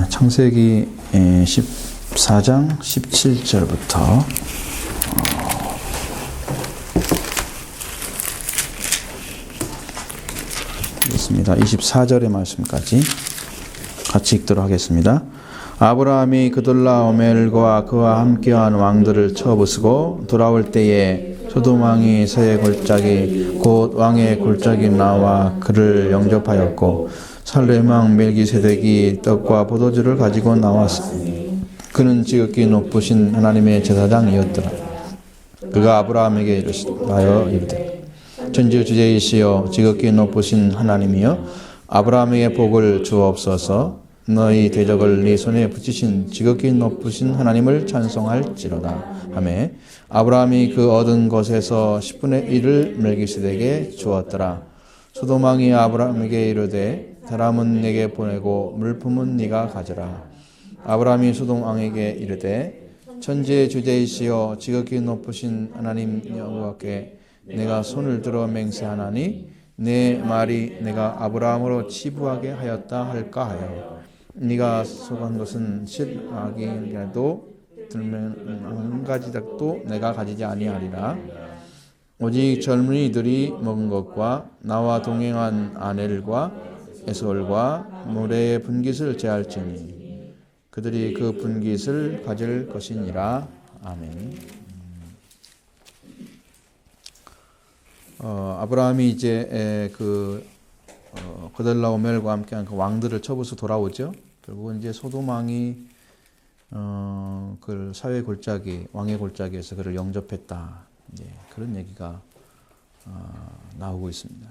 창세기 14장 17절부터 있습니다. 24절의 말씀까지 같이 읽도록 하겠습니다. 아브라함이 그돌라오멜과 그와 함께한 왕들을 쳐부수고 돌아올 때에 소돔 왕이 새 골짜기 곧 왕의 골짜기 나와 그를 영접하였고 살렘 왕 멜기세덱이 떡과 포도주를 가지고 나왔으니 그는 지극히 높으신 하나님의 제사장이었더라. 그가 아브라함에게 이르되 천지주제이시여 지극히 높으신 하나님이여 아브라함에게 복을 주옵소서. 너희 대적을 네 손에 붙이신 지극히 높으신 하나님을 찬송할지로다 하매 아브라함이 그 얻은 것에서 10분의 1을 멜기세덱에게 주었더라. 소돔 왕이 아브라함에게 이르되 사람은 내게 보내고 물품은 네가 가져라. 아브라함이 소돔 왕에게 이르되 천지의 주제이시여 지극히 높으신 하나님 여호와께 내가 손을 들어 맹세하나니 내 말이 내가 아브라함으로 치부하게 하였다 할까 하여 네가 속한 것은 실악이라도 들면 한 가지 닭도 내가 가지지 아니하리라. 오직 젊은이들이 먹은 것과 나와 동행한 아넬과 에솔과 모래의 분깃을 제할지니 그들이 그 분깃을 가질 것이니라. 아멘. 아브라함이 이제 그돌라오멜과 함께한 그 왕들을 쳐부수 돌아오죠. 결국은 이제 소돔 왕이 그 사회 골짜기 왕의 골짜기에서 그를 영접했다. 이제 그런 얘기가 나오고 있습니다.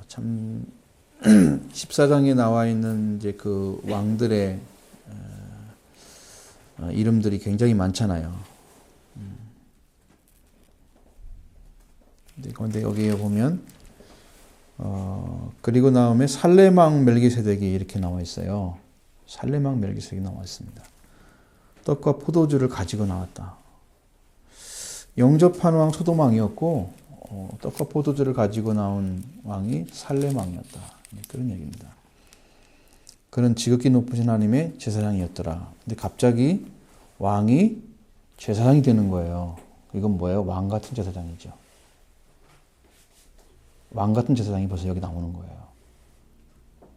참 14장에 나와 있는 이제 그 왕들의 이름들이 굉장히 많잖아요. 그런데 여기에 보면 그리고 다음에 살렘 왕 멜기세덱이 이렇게 나와 있어요. 살렘 왕 멜기세덱이 나와 있습니다. 떡과 포도주를 가지고 나왔다. 영접한 왕 소돔 왕이었고 떡과 포도주를 가지고 나온 왕이 살렘 왕이었다. 그런 얘기입니다. 그는 지극히 높으신 하나님의 제사장이었더라. 근데 갑자기 왕이 제사장이 되는 거예요. 이건 뭐예요? 왕 같은 제사장이죠. 왕 같은 제사장이 벌써 여기 나오는 거예요.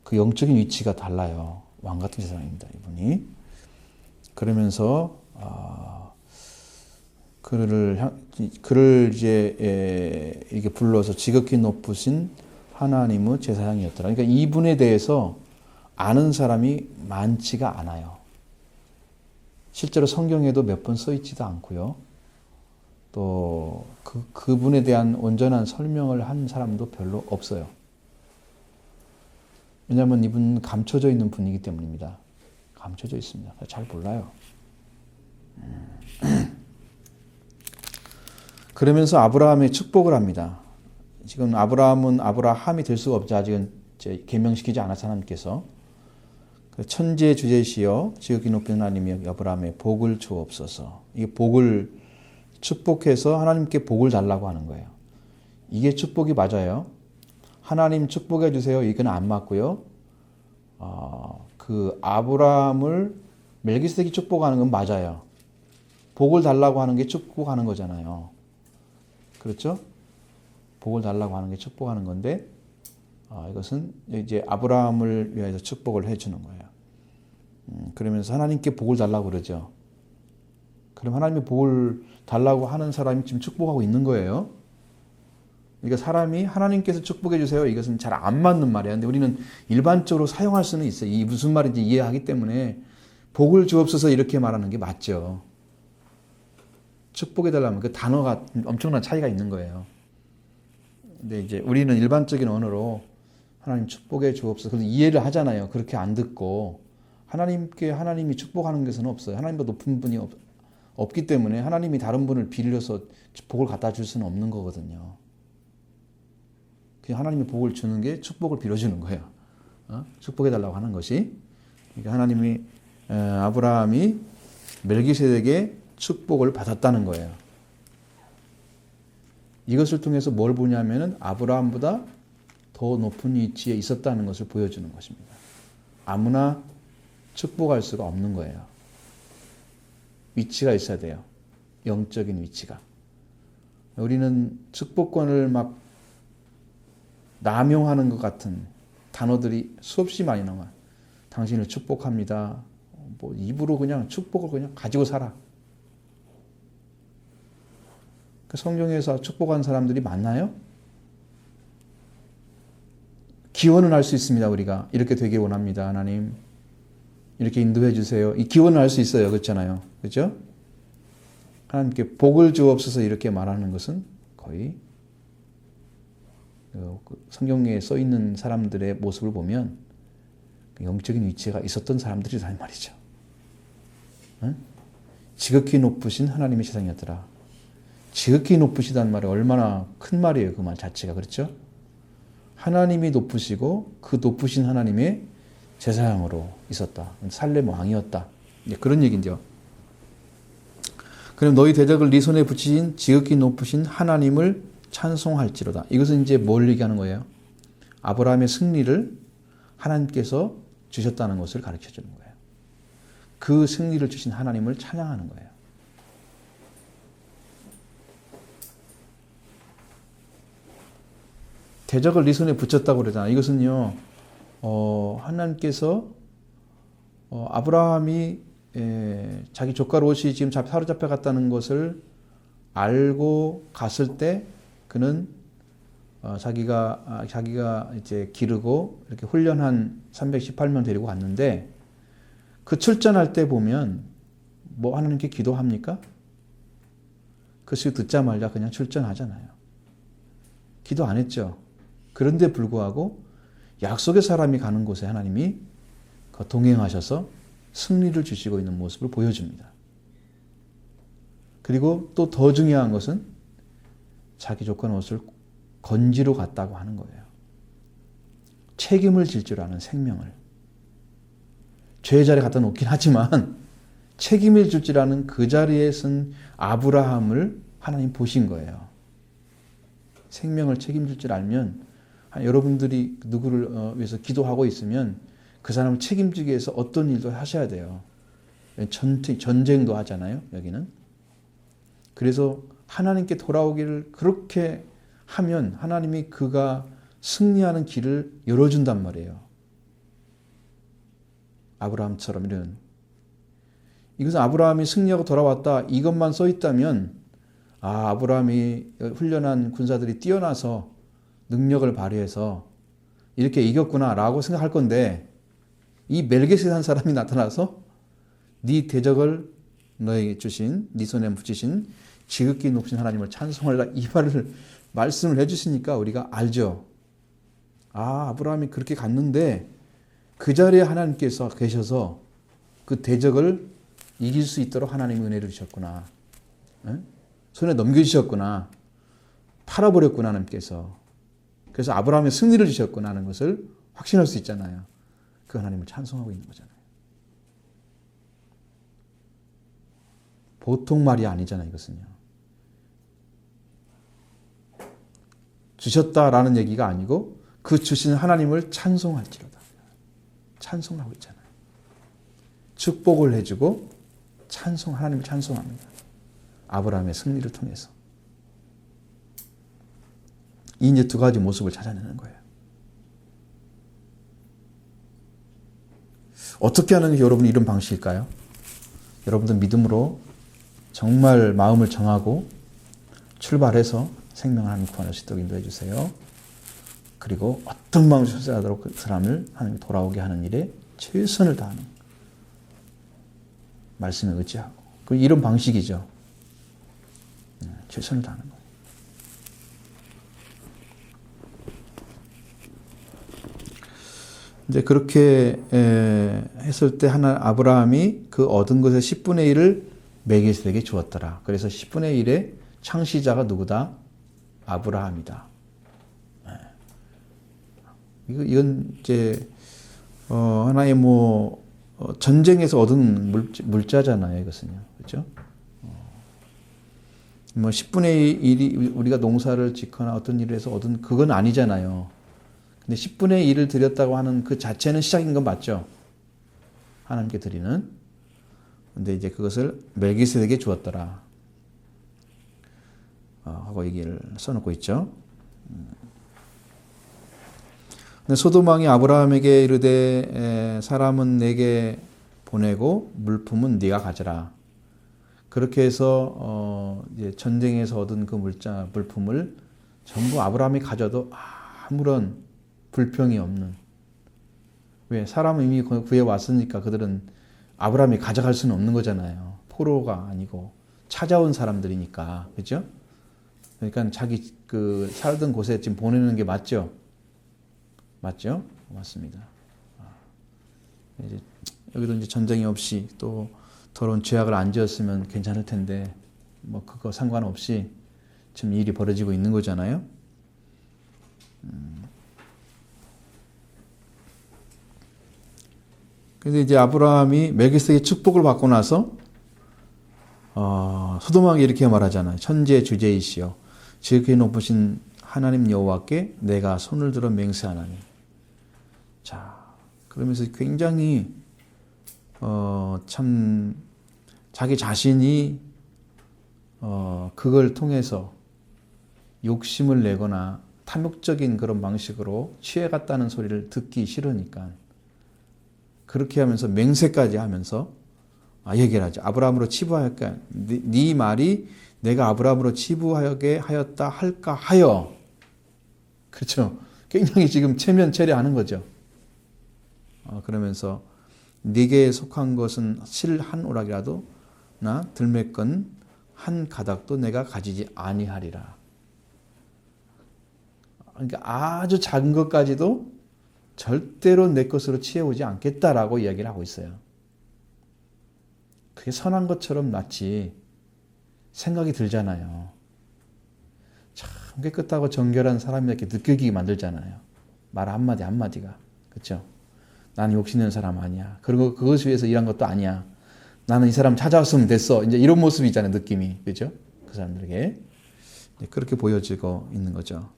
그 영적인 위치가 달라요. 왕 같은 제사장입니다, 이분이. 그러면서 그를 이제 이렇게 불러서 지극히 높으신 하나님의 제사장이었더라. 그러니까 이분에 대해서 아는 사람이 많지가 않아요. 실제로 성경에도 몇 번 써 있지도 않고요. 또 그분에 대한 온전한 설명을 한 사람도 별로 없어요. 왜냐하면 이분은 감춰져 있는 분이기 때문입니다. 감춰져 있습니다. 잘 몰라요. 그러면서 아브라함의 축복을 합니다. 지금 아브라함은 아브라함이 될 수가 없죠. 아직은 계명시키지 않아서 하나님께서 천지의 주제시여 지극히 높은 하나님이 아브라함의 복을 주옵소서. 이 복을 축복해서 하나님께 복을 달라고 하는 거예요. 이게 축복이 맞아요. 하나님 축복해 주세요. 이건 안 맞고요. 그 아브라함을 멜기세덱이 축복하는 건 맞아요. 복을 달라고 하는 게 축복하는 거잖아요. 그렇죠? 복을 달라고 하는 게 축복하는 건데 이것은 이제 아브라함을 위해서 축복을 해주는 거예요. 그러면서 하나님께 복을 달라고 그러죠. 그럼 하나님의 복을 달라고 하는 사람이 지금 축복하고 있는 거예요. 그러니까 사람이 하나님께서 축복해 주세요. 이것은 잘 안 맞는 말이에요. 근데 우리는 일반적으로 사용할 수는 있어요. 이 무슨 말인지 이해하기 때문에 복을 주옵소서 이렇게 말하는 게 맞죠. 축복해 달라면 그 단어가 엄청난 차이가 있는 거예요. 근데 이제 우리는 일반적인 언어로 하나님 축복해 주옵소서 그래서 이해를 하잖아요. 그렇게 안 듣고 하나님이 축복하는 것은 없어요. 하나님보다 높은 분이 없기 때문에 하나님이 다른 분을 빌려서 복을 갖다 줄 수는 없는 거거든요. 그냥 하나님이 복을 주는 게 축복을 빌어주는 거예요. 축복해 달라고 하는 것이. 그러니까 하나님이 아브라함이 멜기세덱의 축복을 받았다는 거예요. 이것을 통해서 뭘 보냐면은 아브라함보다 더 높은 위치에 있었다는 것을 보여주는 것입니다. 아무나 축복할 수가 없는 거예요. 위치가 있어야 돼요. 영적인 위치가. 우리는 축복권을 막 남용하는 것 같은 단어들이 수없이 많이 나와요. 당신을 축복합니다. 뭐 입으로 그냥 축복을 그냥 가지고 살아. 그 성경에서 축복한 사람들이 많나요? 기원은 할 수 있습니다. 우리가 이렇게 되길 원합니다. 하나님 이렇게 인도해 주세요. 이 기원을 할 수 있어요. 그렇잖아요. 그렇죠? 하나님께 복을 주옵소서 이렇게 말하는 것은 거의 성경에 써 있는 사람들의 모습을 보면 영적인 위치가 있었던 사람들이란 말이죠. 응? 지극히 높으신 하나님의 세상이었더라. 지극히 높으시다는 말이 얼마나 큰 말이에요. 그 말 자체가. 그렇죠? 하나님이 높으시고 그 높으신 하나님의 제사장으로 있었다. 살렘 왕이었다. 그런 얘기인데요. 그럼 너희 대적을 네 손에 붙이신 지극히 높으신 하나님을 찬송할지로다. 이것은 이제 뭘 얘기하는 거예요? 아브라함의 승리를 하나님께서 주셨다는 것을 가르쳐 주는 거예요. 그 승리를 주신 하나님을 찬양하는 거예요. 대적을 네 손에 붙였다고 그러잖아요. 이것은요, 하나님께서 아브라함이 자기 조카 롯이 지금 사로잡혀 갔다는 것을 알고 갔을 때 그는 자기가 이제 기르고 이렇게 훈련한 318명 데리고 갔는데 그 출전할 때 보면 뭐 하나님께 기도합니까? 그 소리 듣자마자 그냥 출전하잖아요. 기도 안 했죠. 그런데 불구하고 약속의 사람이 가는 곳에 하나님이 동행하셔서 승리를 주시고 있는 모습을 보여줍니다. 그리고 또 더 중요한 것은 자기 조카 롯을 건지러 갔다고 하는 거예요. 책임을 질 줄 아는 생명을. 죄의 자리에 갖다 놓긴 하지만 책임을 질 줄 아는 그 자리에 쓴 아브라함을 하나님 보신 거예요. 생명을 책임질 줄 알면 여러분들이 누구를 위해서 기도하고 있으면 그 사람을 책임지기 위해서 어떤 일도 하셔야 돼요. 전쟁도 하잖아요. 여기는. 그래서 하나님께 돌아오기를 그렇게 하면 하나님이 그가 승리하는 길을 열어준단 말이에요. 아브라함처럼 이런. 이것은 아브라함이 승리하고 돌아왔다 이것만 써 있다면 아브라함이 훈련한 군사들이 뛰어나서 능력을 발휘해서 이렇게 이겼구나라고 생각할 건데 이 멜기세덱 한 사람이 나타나서 네 대적을 너에게 주신 네 손에 붙이신 지극히 높으신 하나님을 찬송하라 이 말씀을 해주시니까 우리가 알죠. 아브라함이 그렇게 갔는데 그 자리에 하나님께서 계셔서 그 대적을 이길 수 있도록 하나님이 은혜를 주셨구나. 손에 넘겨주셨구나. 팔아버렸구나 하나님께서. 그래서 아브라함의 승리를 주셨구나 하는 것을 확신할 수 있잖아요. 그 하나님을 찬송하고 있는 거잖아요. 보통 말이 아니잖아요. 이것은요. 주셨다라는 얘기가 아니고 그 주신 하나님을 찬송할지로다. 찬송하고 있잖아요. 축복을 해주고 하나님을 찬송합니다. 아브라함의 승리를 통해서. 이제 두 가지 모습을 찾아내는 거예요. 어떻게 하는 게 여러분 이런 방식일까요? 여러분들 믿음으로 정말 마음을 정하고 출발해서 생명을 하나님 구원할 수 있도록 인도해 주세요. 그리고 어떤 마음을 선택하도록 그 사람을 하나님이 돌아오게 하는 일에 최선을 다하는 말씀에 의지하고 이런 방식이죠. 최선을 다하는 거예요. 이제 그렇게 했을 때 아브라함이 그 얻은 것의 10분의 1을 멜기세덱에게 주었더라. 그래서 10분의 1의 창시자가 누구다? 아브라함이다. 이건 이제 하나의 전쟁에서 얻은 물자잖아요. 이것은요, 그렇죠? 10분의 1이 우리가 농사를 짓거나 어떤 일을 해서 얻은 그건 아니잖아요. 근데 10분의 1을 드렸다고 하는 그 자체는 시작인 건 맞죠? 하나님께 드리는. 근데 이제 그것을 멜기세덱에게 주었더라. 하고 얘기를 써놓고 있죠. 근데 소돔 왕이 아브라함에게 이르되 사람은 내게 보내고 물품은 네가 가져라. 그렇게 해서 이제 전쟁에서 얻은 그 물품을 전부 아브라함이 가져도 아무런 불평이 없는. 왜? 사람은 이미 구해 왔으니까 그들은 아브라함이 가져갈 수는 없는 거잖아요. 포로가 아니고 찾아온 사람들이니까. 그죠? 그러니까 자기 그 살던 곳에 지금 보내는 게 맞죠? 맞죠? 맞습니다. 이제 여기도 이제 전쟁이 없이 또 더러운 죄악을 안 지었으면 괜찮을 텐데 뭐 그거 상관없이 지금 일이 벌어지고 있는 거잖아요. 그래서 이제 아브라함이 멜기세덱의 축복을 받고 나서 소돔왕이 이렇게 말하잖아요. 천지의 주제이시여 지극히 높으신 하나님 여호와께 내가 손을 들어 맹세하나니. 자, 그러면서 굉장히 참 자기 자신이 그걸 통해서 욕심을 내거나 탐욕적인 그런 방식으로 취해갔다는 소리를 듣기 싫으니까 그렇게 하면서 맹세까지 하면서 얘기를 하죠. 아브라함으로 치부하였까 네 말이 내가 아브라함으로 치부하게 하였다 할까 하여. 그렇죠. 굉장히 지금 체면체례하는 거죠. 그러면서 네게 속한 것은 실 한 오락이라도 나 들매건 한 가닥도 내가 가지지 아니하리라. 그러니까 아주 작은 것까지도 절대로 내 것으로 취해오지 않겠다라고 이야기를 하고 있어요. 그게 선한 것처럼 마치 생각이 들잖아요. 참 깨끗하고 정결한 사람이 이렇게 느껴지게 만들잖아요. 말 한마디 한마디가. 그렇죠? 나는 욕심내는 사람 아니야. 그리고 그것을 위해서 일한 것도 아니야. 나는 이 사람 찾아왔으면 됐어. 이제 이런 모습이 있잖아요. 느낌이. 그렇죠? 그 사람들에게. 그렇게 보여지고 있는 거죠.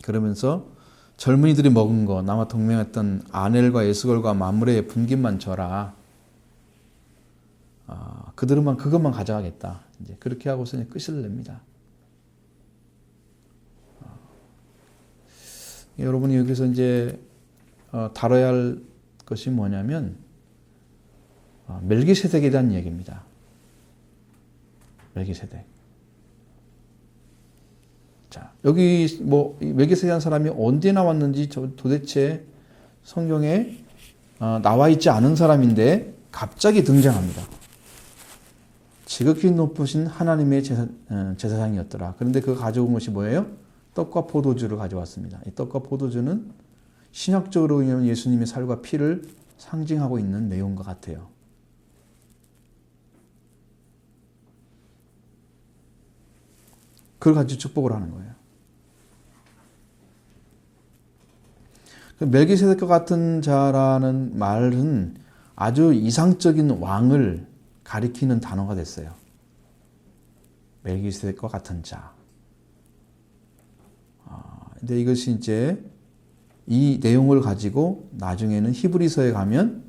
그러면서 젊은이들이 먹은 거, 나와 동맹했던 아넬과 에스골과 마므레의 분깃만 줘라. 그들만 그것만 가져가겠다. 이제 그렇게 하고서 끝을 냅니다. 여러분이 여기서 이제 다뤄야 할 것이 뭐냐면 멜기세덱에 대한 얘기입니다. 멜기세덱. 자, 여기 뭐 멜기세덱이라는 사람이 언제 나왔는지 도대체 성경에 나와 있지 않은 사람인데 갑자기 등장합니다. 지극히 높으신 하나님의 제사장이었더라. 그런데 그 가져온 것이 뭐예요? 떡과 포도주를 가져왔습니다. 이 떡과 포도주는 신학적으로 보면 예수님의 살과 피를 상징하고 있는 내용과 같아요. 그걸 가지고 축복을 하는 거예요. 멜기세덱과 같은 자라는 말은 아주 이상적인 왕을 가리키는 단어가 됐어요. 멜기세덱과 같은 자. 근데 이것이 이제 이 내용을 가지고 나중에는 히브리서에 가면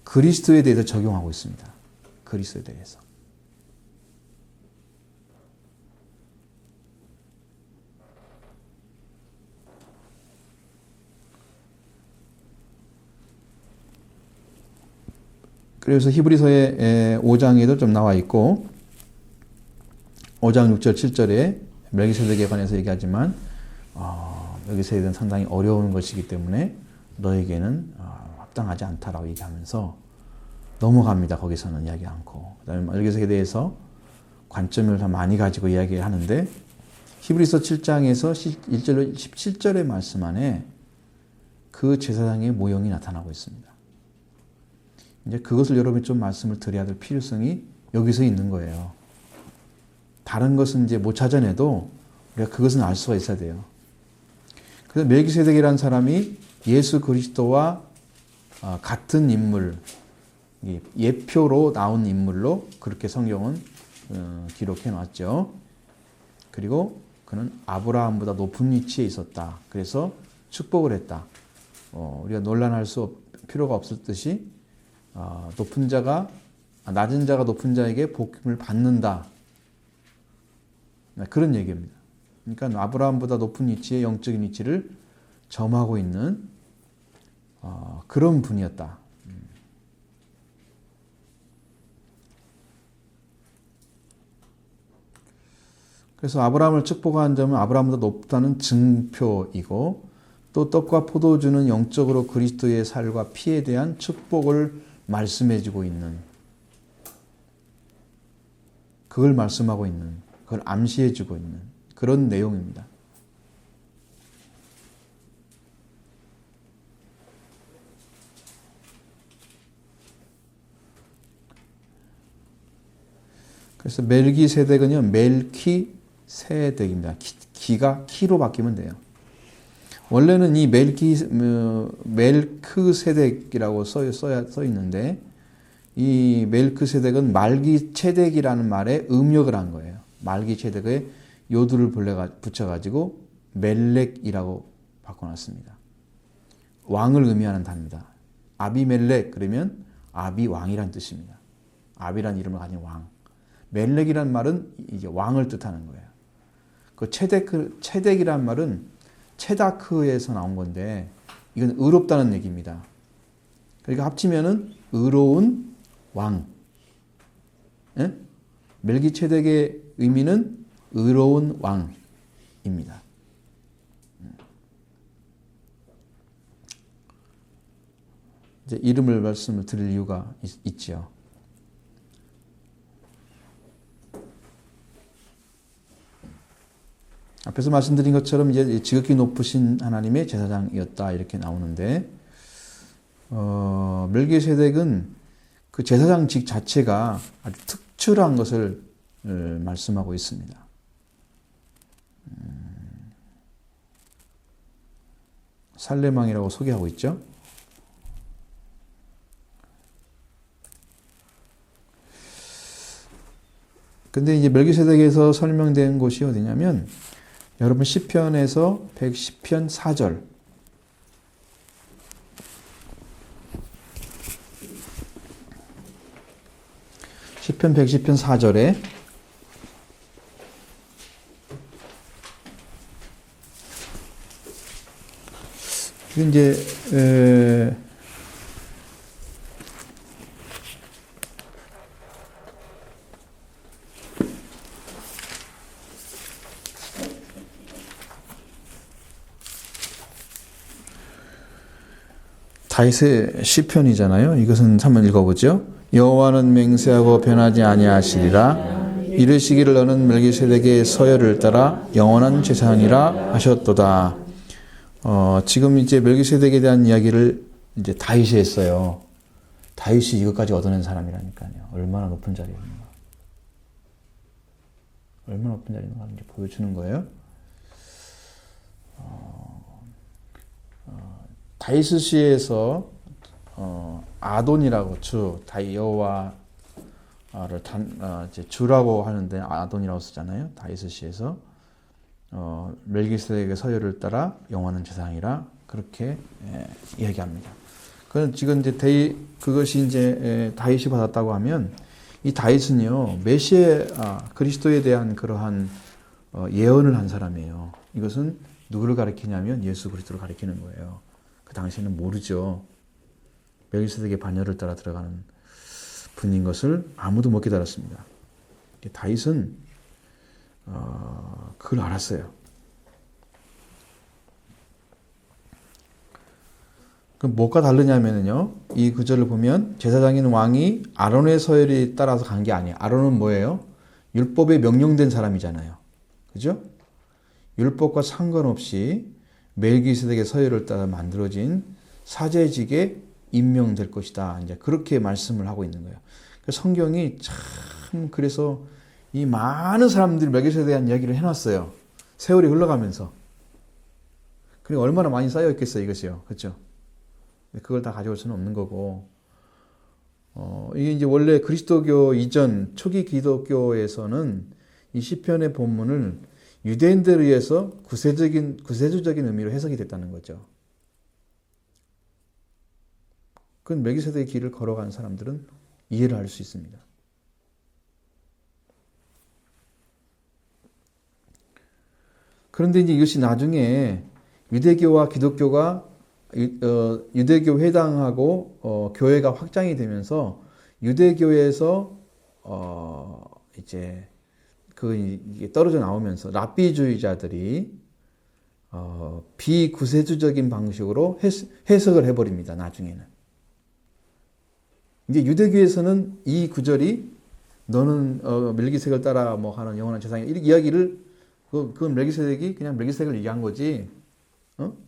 그리스도에 대해서 적용하고 있습니다. 그리스도에 대해서. 그래서 히브리서의 5장에도 좀 나와 있고 5장 6절 7절에 멜기세덱에 관해서 얘기하지만 멜기세덱은 상당히 어려운 것이기 때문에 너에게는 합당하지 않다라고 얘기하면서 넘어갑니다. 거기서는 이야기 않고. 그다음에 멜기세덱에 대해서 관점을 더 많이 가지고 이야기를 하는데 히브리서 7장에서 1절로 17절의 말씀 안에 그 제사장의 모형이 나타나고 있습니다. 이제 그것을 여러분이 좀 말씀을 드려야 될 필요성이 여기서 있는 거예요. 다른 것은 이제 못 찾아내도 우리가 그것은 알 수가 있어야 돼요. 그래서 멜기세덱이라는 사람이 예수 그리스도와 같은 인물, 예표로 나온 인물로 그렇게 성경은 기록해 놨죠. 그리고 그는 아브라함보다 높은 위치에 있었다. 그래서 축복을 했다. 우리가 논란할 필요가 없을 듯이 낮은 자가 높은 자에게 복음을 받는다. 그런 얘기입니다. 그러니까 아브라함보다 높은 위치에 영적인 위치를 점하고 있는 그런 분이었다. 그래서 아브라함을 축복한 점은 아브라함보다 높다는 증표이고 또 떡과 포도주는 영적으로 그리스도의 살과 피에 대한 축복을 말씀해주고 있는 그걸 말씀하고 있는 그걸 암시해주고 있는 그런 내용입니다. 그래서 멜기세덱은요, 멜키세덱입니다. 기가 키로 바뀌면 돼요. 원래는 이 멜크세덱이라고 써 있는데 이 멜크세덱은 말기체덱이라는 말에 음력을 한 거예요. 말기체덱에 요두를 붙여가지고 멜렉이라고 바꿔놨습니다. 왕을 의미하는 단어입니다. 아비멜렉 그러면 아비 왕이란 뜻입니다. 아비란 이름을 가진 왕. 멜렉이란 말은 이제 왕을 뜻하는 거예요. 그 체덱이란 말은 체다크에서 나온 건데 이건 의롭다는 얘기입니다. 그러니까 합치면은 의로운 왕. 예? 멜기체덱의 의미는 의로운 왕입니다. 이제 이름을 말씀을 드릴 이유가 있죠. 앞에서 말씀드린 것처럼 이제 지극히 높으신 하나님의 제사장이었다 이렇게 나오는데 멜기세덱은 그 제사장직 자체가 아주 특출한 것을 말씀하고 있습니다. 살렘왕이라고 소개하고 있죠. 근데 이제 멜기세덱에서 설명된 곳이 어디냐면 여러분 시편에서 110편 4절 시편 110편 4절에 이제 다윗의 시편이잖아요. 이것은 한번 읽어보죠. 여호와는 맹세하고 변하지 아니하시리라. 이르시기를 너는 멜기세덱의 서열을 따라 영원한 제사장이라 하셨도다. 지금 이제 멜기세덱에 대한 이야기를 이제 다윗이 했어요. 다윗이 이것까지 얻어낸 사람이라니까요. 얼마나 높은 자리에 있는가. 얼마나 높은 자리에 있는가 이제 보여주는 거예요. 다이스시에서 아돈이라고 여호와를 주라고 하는데 아돈이라고 쓰잖아요. 다이스시에서 멜기세덱의 서열을 따라 영원한 제사장이라 그렇게 이야기합니다. 그건 지금 이제 그것이 이제 다윗이 받았다고 하면 이 다윗은요 그리스도에 대한 그러한 예언을 한 사람이에요. 이것은 누구를 가리키냐면 예수 그리스도를 가리키는 거예요. 그 당시에는 모르죠. 멜기세덱의 반열을 따라 들어가는 분인 것을 아무도 못 깨달았습니다. 다윗은 그걸 알았어요. 그럼 뭐가 다르냐면요. 이 구절을 보면 제사장인 왕이 아론의 서열에 따라서 간 게 아니에요. 아론은 뭐예요? 율법에 명령된 사람이잖아요. 그죠? 율법과 상관없이 멜기세덱의 서열을 따라 만들어진 사제직에 임명될 것이다. 이제 그렇게 말씀을 하고 있는 거예요. 성경이 참 그래서 이 많은 사람들이 멜기세덱에 대한 이야기를 해놨어요. 세월이 흘러가면서. 그리고 얼마나 많이 쌓여 있겠어요, 이것이요. 그렇죠? 그걸 다 가져올 수는 없는 거고. 이게 이제 원래 그리스도교 이전 초기 기독교에서는 이 시편의 본문을 유대인들에 의해서 구세주적인 의미로 해석이 됐다는 거죠. 그건 멜기세덱의 길을 걸어가는 사람들은 이해를 할 수 있습니다. 그런데 이제 이것이 나중에 유대교와 기독교가 유대교 회당하고 교회가 확장이 되면서 유대교에서 이제 이게 떨어져 나오면서 랍비주의자들이 비구세주적인 방식으로 해석을 해버립니다. 나중에는 이제 유대교에서는 이 구절이 너는 멜기세덱을 따라 뭐 하는 영원한 재상이야 이렇게 이야기를 그건 멜기세덱이 그냥 멜기세덱을 얘기한 거지,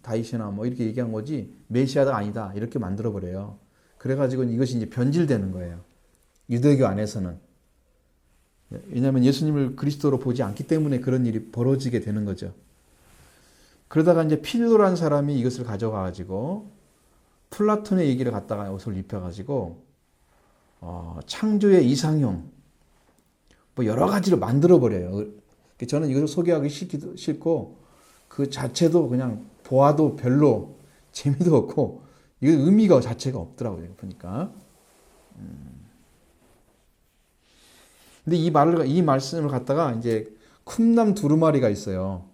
다윗이나 뭐 이렇게 얘기한 거지 메시아가 아니다 이렇게 만들어 버려요. 그래가지고 이것이 이제 변질되는 거예요. 유대교 안에서는. 왜냐하면 예수님을 그리스도로 보지 않기 때문에 그런 일이 벌어지게 되는 거죠. 그러다가 이제 필로라는 사람이 이것을 가져가가지고 플라톤의 얘기를 갖다가 옷을 입혀가지고 창조의 이상형 뭐 여러 가지를 만들어 버려요. 저는 이것을 소개하기 싫고 그 자체도 그냥 보아도 별로 재미도 없고 이거 의미가 자체가 없더라고요. 보니까. 근데 이 말씀을 갖다가 이제 쿰남 두루마리가 있어요.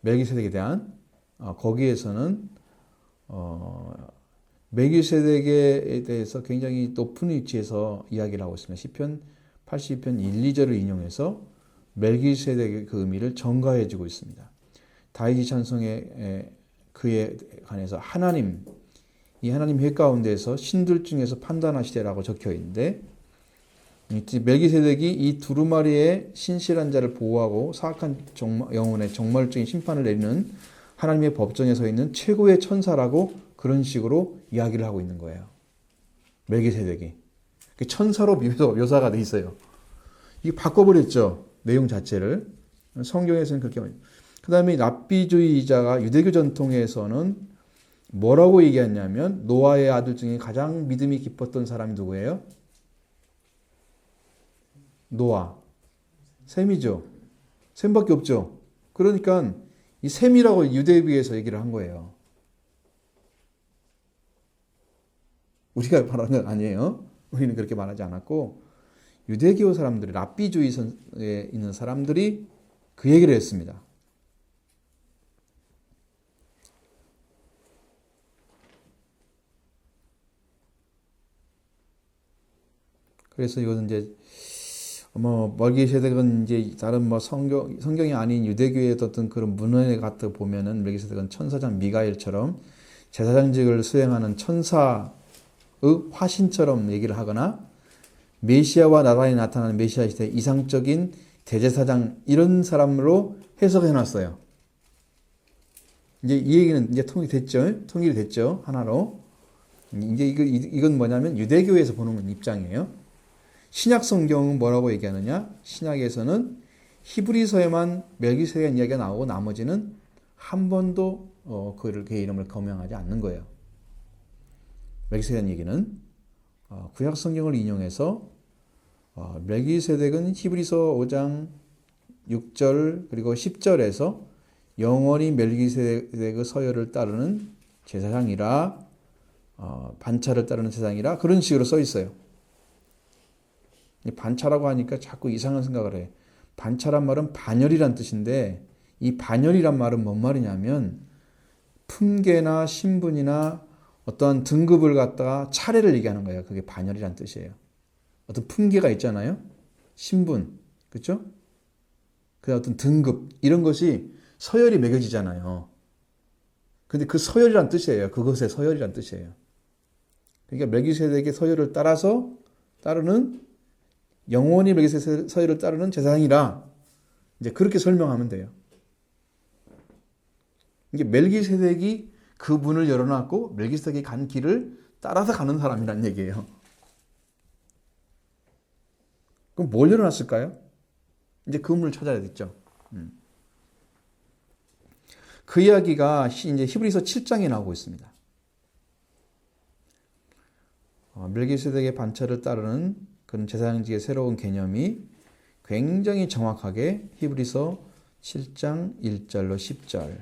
멜기세덱에 대한 거기에서는 멜기세덱에 대해서 굉장히 높은 위치에서 이야기를 하고 있습니다. 시편 82편 1, 2절을 인용해서 멜기세덱의 그 의미를 전가해주고 있습니다. 다윗이 찬송에 그에 관해서 이 하나님 회 가운데에서 신들 중에서 판단하시되라고 적혀 있는데 멜기세덱이 이 두루마리의 신실한 자를 보호하고 사악한 영혼의 정말적인 심판을 내리는 하나님의 법정에 서 있는 최고의 천사라고 그런 식으로 이야기를 하고 있는 거예요. 멜기세덱이. 천사로 묘사가 돼 있어요. 이게 바꿔버렸죠. 내용 자체를. 성경에서는 그렇게 말해요. 그 다음에 랍비주의자가 유대교 전통에서는 뭐라고 얘기했냐면 노아의 아들 중에 가장 믿음이 깊었던 사람이 누구예요? 노아. 셈이죠. 셈밖에 없죠. 그러니까 이 셈이라고 유대교에서 얘기를 한 거예요. 우리가 말하는 건 아니에요. 우리는 그렇게 말하지 않았고 유대교 사람들이 랍비주의에 있는 사람들이 그 얘기를 했습니다. 그래서 이것은 이제 멜기세덱은 이제 다른 성경이 아닌 유대교의 어떤 그런 문헌에 갖다 보면은 멜기세덱은 천사장 미가엘처럼 제사장직을 수행하는 천사의 화신처럼 얘기를 하거나 메시아와 나단이 나타나는 메시아 시대 이상적인 대제사장 이런 사람으로 해석해 놨어요. 이제 이 얘기는 이제 통일이 됐죠. 하나로. 이제 이건 뭐냐면 유대교에서 보는 입장이에요. 신약 성경은 뭐라고 얘기하느냐? 신약에서는 히브리서에만 멜기세덱 이야기가 나오고 나머지는 한 번도 그의 이름을 거명하지 않는 거예요. 멜기세덱 얘기는 구약 성경을 인용해서 멜기세덱은 히브리서 5장 6절 그리고 10절에서 영원히 멜기세덱의 서열을 따르는 제사장이라 반차를 따르는 제사장이라 그런 식으로 써 있어요. 반차라고 하니까 자꾸 이상한 생각을 해. 반차란 말은 반열이란 뜻인데 이 반열이란 말은 뭔 말이냐면 품계나 신분이나 어떤 등급을 갖다가 차례를 얘기하는 거예요. 그게 반열이란 뜻이에요. 어떤 품계가 있잖아요. 신분, 그렇죠? 그 어떤 등급 이런 것이 서열이 매겨지잖아요. 근데 그 서열이란 뜻이에요. 그것의 서열이란 뜻이에요. 그러니까 멜기세덱의 서열을 따르는 영원히 멜기세덱의 서열을 따르는 제사장이라 이제 그렇게 설명하면 돼요. 이게 멜기세덱이 그 문을 열어놨고 멜기세덱이 간 길을 따라서 가는 사람이란 얘기예요. 그럼 뭘 열어놨을까요? 이제 그 문을 찾아야 되죠. 그 이야기가 이제 히브리서 7장에 나오고 있습니다. 멜기세덱의 반차를 따르는 그런 제사장직의 새로운 개념이 굉장히 정확하게 히브리서 7장 1절로 10절.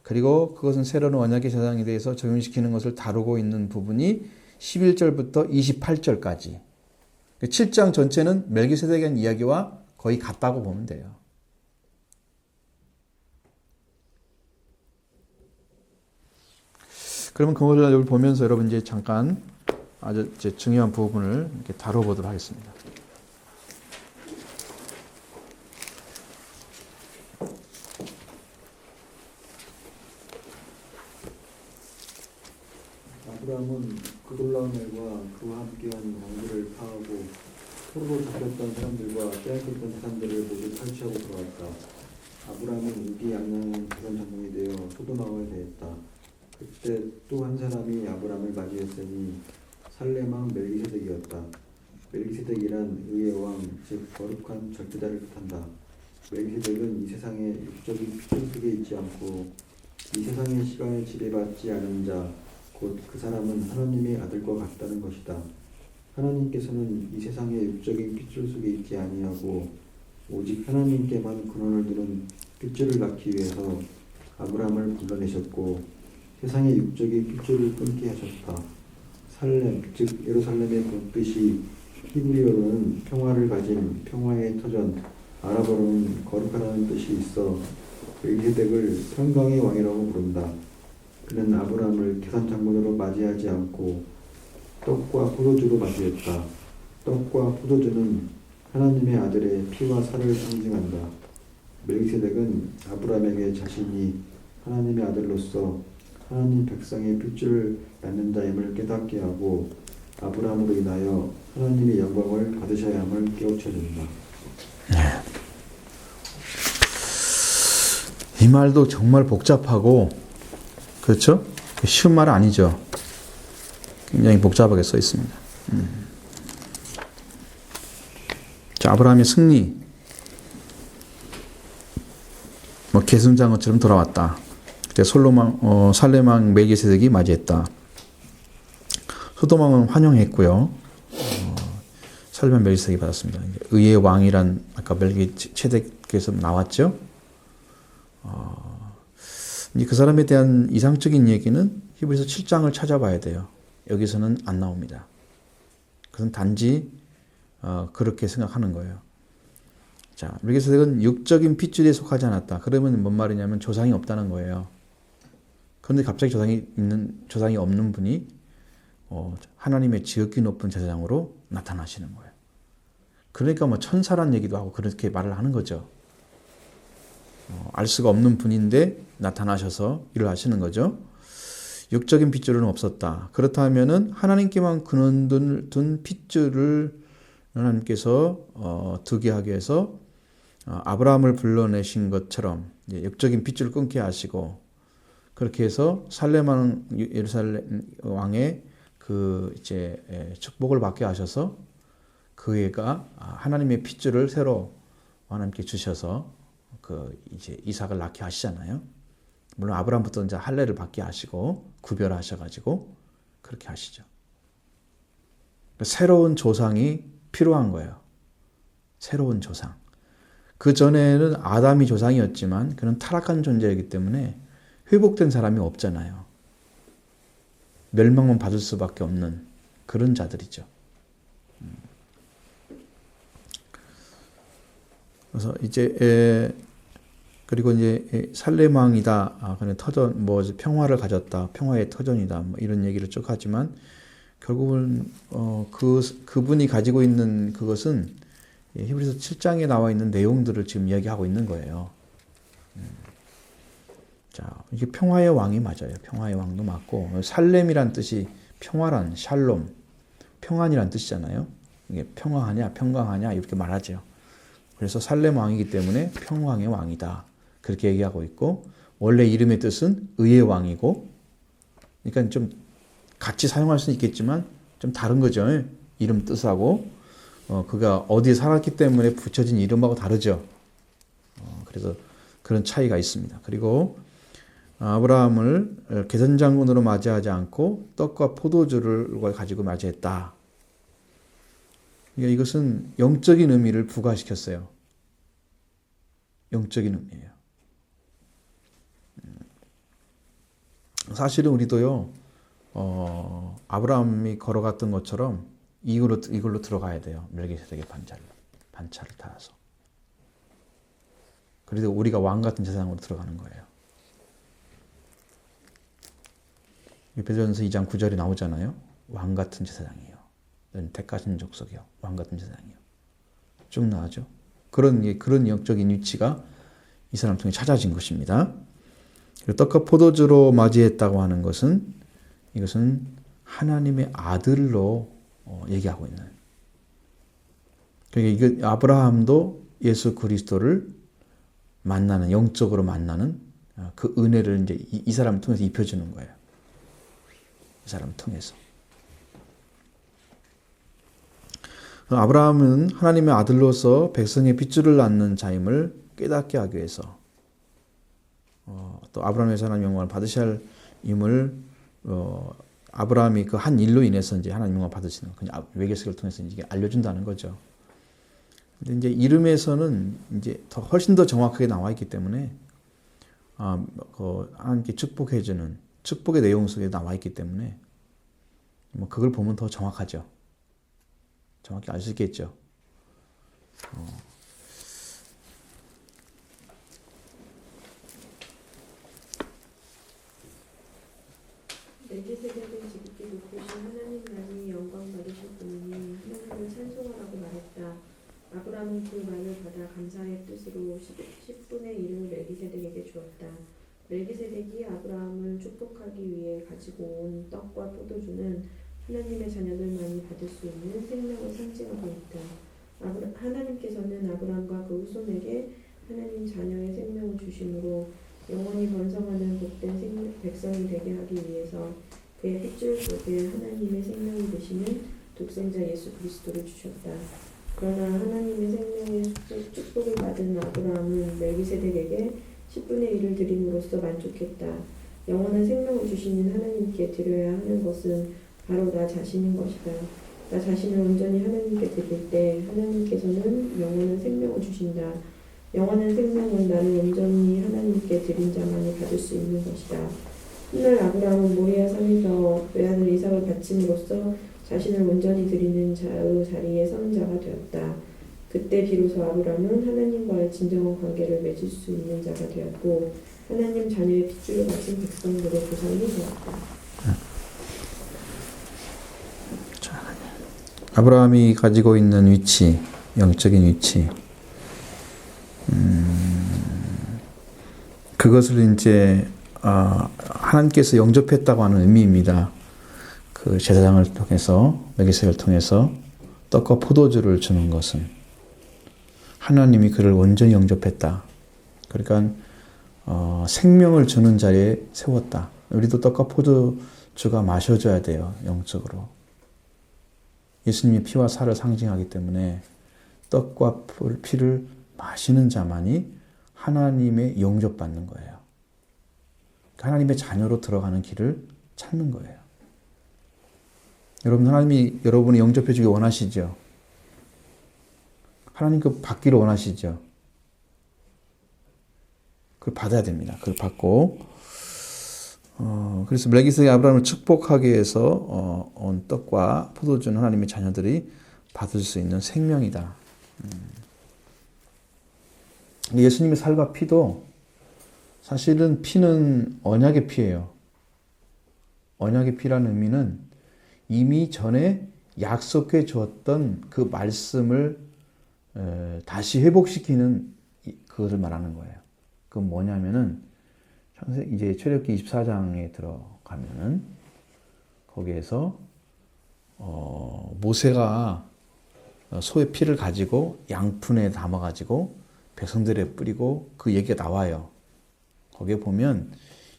그리고 그것은 새로운 언약의 세상에 대해서 적용시키는 것을 다루고 있는 부분이 11절부터 28절까지. 7장 전체는 멜기세덱에 대한 이야기와 거의 같다고 보면 돼요. 그러면 그것을 보면서 여러분 이제 잠깐 아주 이제 중요한 부분을 이렇게 다뤄보도록 하겠습니다. 아브라함은 그돌라오멜과 그와 함께한 왕들을 파하고 포로로 잡혔던 사람들과 빼앗겼던 재산들을 모두 탈취하고 돌아왔다. 아브라함은 우기양양한 자선 전문이 되어 소도마에 대했다. 그때 또 한 사람이 아브라함을 맞이했으니 살렘왕 멜기세덱이었다. 멜기세덱이란 의의 왕, 즉 거룩한 절대자를 뜻한다. 멜기세덱은 이 세상의 육적인 피줄 속에 있지 않고 이 세상의 시간에 지배받지 않은 자, 곧 그 사람은 하나님의 아들과 같다는 것이다. 하나님께서는 이 세상의 육적인 핏줄 속에 있지 아니하고 오직 하나님께만 근원을 두는 핏줄을 낳기 위해서 아브라함을 불러내셨고 세상의 육적인 핏줄을 끊게 하셨다. 살렘, 즉 예루살렘의 본뜻이 히브리어로는 평화를 가진 평화의 터전, 아랍어로는 거룩하다는 뜻이 있어 멜기세덱을 평강의 왕이라고 부른다. 그는 아브라함을 계산장본으로 맞이하지 않고 떡과 포도주로 맞이했다. 떡과 포도주는 하나님의 아들의 피와 살을 상징한다. 멜기세덱은 아브라함에게 자신이 하나님의 아들로서 하나님 백성의 핏줄을 낳는 자임을 깨닫게 하고 아브라함으로 인하여 하나님의 영광을 받으셔야 함을 깨우쳐준다. 이 말도 정말 복잡하고 그렇죠? 쉬운 말 아니죠. 굉장히 복잡하게 써 있습니다. 자, 아브라함의 승리. 뭐 계승장어처럼 돌아왔다. 그때 살렘왕 멜기세덱이 맞이했다. 소돔왕은 환영했고요. 살렘 멜기세덱이 받았습니다. 의의 왕이란 아까 멜기세덱에서 나왔죠. 이제 그 사람에 대한 이상적인 얘기는 히브리서 7장을 찾아봐야 돼요. 여기서는 안 나옵니다. 그것은 단지 그렇게 생각하는 거예요. 자, 멜기세덱은 육적인 핏줄에 속하지 않았다. 그러면 뭔 말이냐면 조상이 없다는 거예요. 그런데 갑자기 조상이 없는 분이 하나님의 지극히 높은 제사장으로 나타나시는 거예요. 그러니까 뭐 천사란 얘기도 하고 그렇게 말을 하는 거죠. 알 수가 없는 분인데 나타나셔서 일을 하시는 거죠. 육적인 핏줄은 없었다. 그렇다면은 하나님께만 근원 둔 핏줄을 하나님께서 두게 하기 위해서 아브라함을 불러내신 것처럼 육적인 핏줄을 끊게 하시고 그렇게 해서 살렘왕 예루살렘 왕의 그 이제 축복을 받게 하셔서 그 애가 하나님의 핏줄을 새로 하나님께 주셔서 그 이제 이삭을 낳게 하시잖아요. 물론 아브라함부터 이제 할례를 받게 하시고 구별하셔가지고 그렇게 하시죠. 새로운 조상이 필요한 거예요. 새로운 조상. 그 전에는 아담이 조상이었지만 그는 타락한 존재이기 때문에 회복된 사람이 없잖아요. 멸망만 받을 수밖에 없는 그런 자들이죠. 그래서 이제 그리고 이제 살렘 왕이다. 그냥 터전 뭐 평화를 가졌다. 평화의 터전이다. 뭐 이런 얘기를 쭉 하지만 결국은 그분이 가지고 있는 그것은 히브리서 7장에 나와 있는 내용들을 지금 이야기하고 있는 거예요. 자, 이게 평화의 왕이 맞아요. 평화의 왕도 맞고 살렘이란 뜻이 평화란 샬롬, 평안이란 뜻이잖아요. 이게 평화하냐, 평강하냐 이렇게 말하죠. 그래서 살렘 왕이기 때문에 평강의 왕이다. 그렇게 얘기하고 있고 원래 이름의 뜻은 의의 왕이고 그러니까 좀 같이 사용할 수는 있겠지만 좀 다른 거죠. 이름 뜻하고 그가 어디에 살았기 때문에 붙여진 이름하고 다르죠. 그래서 그런 차이가 있습니다. 그리고 아브라함을 계선장군으로 맞이하지 않고 떡과 포도주를 가지고 맞이했다. 그러니까 이것은 영적인 의미를 부과시켰어요. 영적인 의미예요. 사실은 우리도요, 아브라함이 걸어갔던 것처럼 이걸로 들어가야 돼요. 멜기세덱의 반차를 따라서. 그래도 우리가 왕 같은 세상으로 들어가는 거예요. 베드로전서 2장 9절에 나오잖아요. 왕 같은 세상이요. 너는 택하신 족속이요. 왕 같은 세상이요. 쭉 나오죠. 그런 영적인 위치가 이 사람 통해 찾아진 것입니다. 그리고 떡과 포도주로 맞이했다고 하는 것은 이것은 하나님의 아들로 얘기하고 있는. 그러니까 이게 아브라함도 예수 그리스도를 만나는, 영적으로 만나는 그 은혜를 이제 이 사람을 통해서 입혀주는 거예요. 이 사람을 통해서. 아브라함은 하나님의 아들로서 백성의 핏줄을 낳는 자임을 깨닫게 하기 위해서 또 아브라함에서 하나님 영광을 받으셔야 할 임을 아브라함이 그 한 일로 인해서 이제 하나님 영광을 받으시는 그냥 외계석을 통해서 이제 알려준다는 거죠. 근데 이제 이름에서는 이제 훨씬 더 정확하게 나와 있기 때문에 하나님께 축복해주는 축복의 내용 속에 나와 있기 때문에 뭐 그걸 보면 더 정확하죠. 정확히 알 수 있겠죠. 멜기세덱은 지극히 높으신 하나님만이 영광 받으실 분이니 하나님을 찬송하라고 말했다. 아브라함은 그 말을 받아 감사의 뜻으로 10분의 1을 멜기세덱에게 주었다. 멜기세덱이 아브라함을 축복하기 위해 가지고 온 떡과 포도주는 하나님의 자녀들만이 받을 수 있는 생명을 상징하고 있다. 하나님께서는 아브라함과 그 후손에게 하나님 자녀의 생명을 주심으로 영원히 번성하는 복된 백성이 되게 하기 위해서 그의 핏줄 속에 하나님의 생명이 되시는 독생자 예수 그리스도를 주셨다. 그러나 하나님의 생명의 축복을 받은 아브라함은 멜기세덱에게 10분의 1을 드림으로써 만족했다. 영원한 생명을 주시는 하나님께 드려야 하는 것은 바로 나 자신인 것이다. 나 자신을 온전히 하나님께 드릴 때 하나님께서는 영원한 생명을 주신다. 영원한 생명은 나를 온전히 하나님께 드린 자만이 받을 수 있는 것이다. 훗날 아브라함은 모리아 산에서 외아들 이삭을 바침으로써 자신을 온전히 드리는 자의 자리에 선 자가 되었다. 그때 비로소 아브라함은 하나님과의 진정한 관계를 맺을 수 있는 자가 되었고 하나님 자녀의 핏줄을 가진 백성들의 조상이 되었다. 아브라함이 가지고 있는 위치, 영적인 위치, 그것을 이제 하나님께서 영접했다고 하는 의미입니다. 그 제사장을 통해서, 멜기세덱을 통해서 떡과 포도주를 주는 것은 하나님이 그를 온전히 영접했다. 그러니까 생명을 주는 자리에 세웠다. 우리도 떡과 포도주가 마셔져야 돼요. 영적으로. 예수님의 피와 살을 상징하기 때문에 떡과 피를 마시는 자만이 하나님의 영접받는 거예요. 하나님의 자녀로 들어가는 길을 찾는 거예요. 여러분, 하나님이 여러분을 영접해 주기 원하시죠? 하나님 그 받기를 원하시죠? 그걸 받아야 됩니다. 그걸 받고 그래서 멜기세덱이 아브라함을 축복하기 위해서 온 떡과 포도주는 하나님의 자녀들이 받을 수 있는 생명이다. 예수님의 살과 피도 사실은 피는 언약의 피예요. 언약의 피라는 의미는 이미 전에 약속해 주었던 그 말씀을 다시 회복시키는 그것을 말하는 거예요. 그건 뭐냐면은 이제 출애굽기 24장에 들어가면은 거기에서 모세가 소의 피를 가지고 양푼에 담아 가지고 백성들에 뿌리고 그 얘기가 나와요. 거기에 보면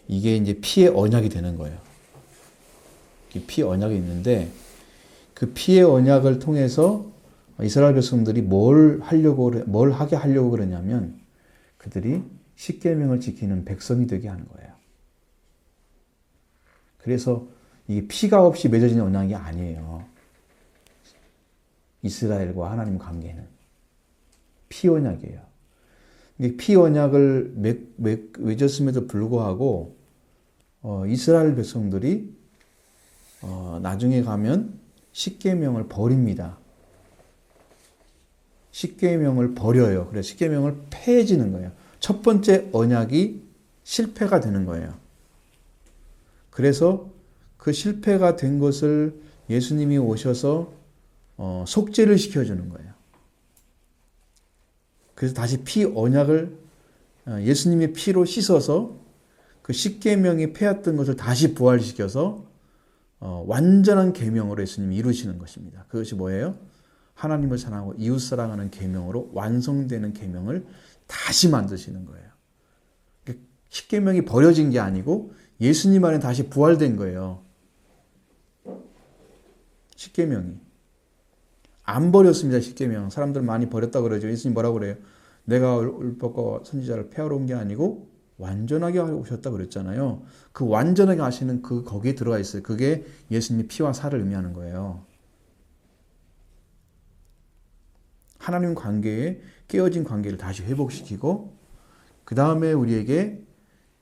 이게 이제 피의 언약이 되는 거예요. 피의 언약이 있는데 그 피의 언약을 통해서 이스라엘 백성들이 뭘 하게 하려고 그러냐면 그들이 십계명을 지키는 백성이 되게 하는 거예요. 그래서 이게 피가 없이 맺어지는 언약이 아니에요. 이스라엘과 하나님 관계는 피 언약이에요. 피 언약을 맺었음에도 불구하고 이스라엘 백성들이 나중에 가면 십계명을 버립니다. 십계명을 버려요. 그래서 십계명을 폐해지는 거예요. 첫 번째 언약이 실패가 되는 거예요. 그래서 그 실패가 된 것을 예수님이 오셔서 속죄를 시켜주는 거예요. 그래서 다시 피 언약을 예수님의 피로 씻어서 그 십계명이 폐했던 것을 다시 부활시켜서 완전한 계명으로 예수님이 이루시는 것입니다. 그것이 뭐예요? 하나님을 사랑하고 이웃 사랑하는 계명으로 완성되는 계명을 다시 만드시는 거예요. 십계명이 버려진 게 아니고 예수님 안에 다시 부활된 거예요. 십계명이 안 버렸습니다. 십계명. 사람들 많이 버렸다 그러죠. 예수님 뭐라고 그래요? 내가 율법과 선지자를 폐하러 온 게 아니고 완전하게 오셨다 그랬잖아요. 그 완전하게 하시는 그 거기에 들어가 있어요. 그게 예수님의 피와 살을 의미하는 거예요. 하나님 관계에 깨어진 관계를 다시 회복시키고 그 다음에 우리에게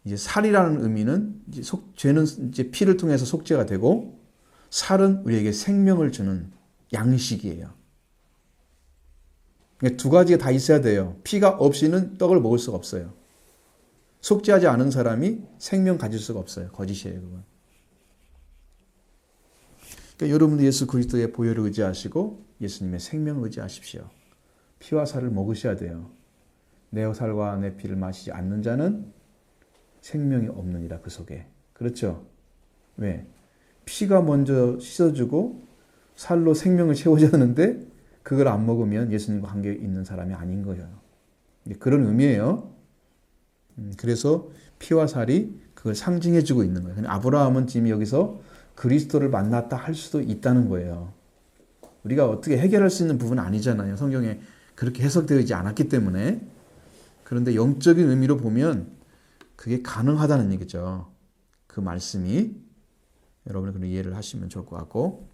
이제 살이라는 의미는 이제 죄는 이제 피를 통해서 속죄가 되고 살은 우리에게 생명을 주는 양식이에요. 그러니까 두 가지가 다 있어야 돼요. 피가 없이는 떡을 먹을 수가 없어요. 속죄하지 않은 사람이 생명 가질 수가 없어요. 거짓이에요, 그건. 그러니까 여러분도 예수 그리스도의 보혈을 의지하시고 예수님의 생명을 의지하십시오. 피와 살을 먹으셔야 돼요. 내 살과 내 피를 마시지 않는 자는 생명이 없느니라 그 속에. 그렇죠? 왜? 피가 먼저 씻어주고 살로 생명을 채워주는데 그걸 안 먹으면 예수님과 관계 있는 사람이 아닌 거예요. 그런 의미예요. 그래서 피와 살이 그걸 상징해주고 있는 거예요. 아브라함은 지금 여기서 그리스도를 만났다 할 수도 있다는 거예요. 우리가 어떻게 해결할 수 있는 부분은 아니잖아요. 성경에 그렇게 해석되어 있지 않았기 때문에. 그런데 영적인 의미로 보면 그게 가능하다는 얘기죠. 그 말씀이 여러분이 그런 이해를 하시면 좋을 것 같고.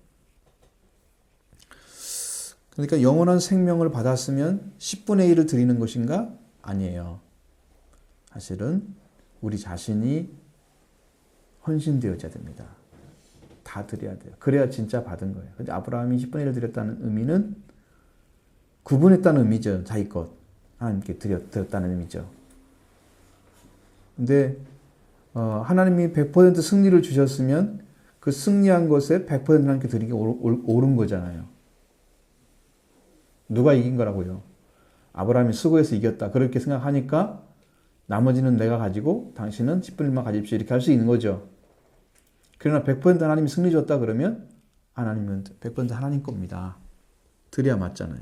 그러니까 영원한 생명을 받았으면 10분의 1을 드리는 것인가? 아니에요. 사실은 우리 자신이 헌신되어져야 됩니다. 다 드려야 돼요. 그래야 진짜 받은 거예요. 근데 아브라함이 10분의 1을 드렸다는 의미는 구분했다는 의미죠. 자기 것. 하나님께 드렸다는 의미죠. 근데 하나님이 100% 승리를 주셨으면 그 승리한 것에 100% 하나님께 드리기 옳은 거잖아요. 누가 이긴 거라고요? 아브라함이 수고해서 이겼다. 그렇게 생각하니까 나머지는 내가 가지고 당신은 10분의 1만 가집시오. 이렇게 할 수 있는 거죠. 그러나 100% 하나님이 승리 줬다 그러면 하나님은 100% 하나님 겁니다. 드려야 맞잖아요.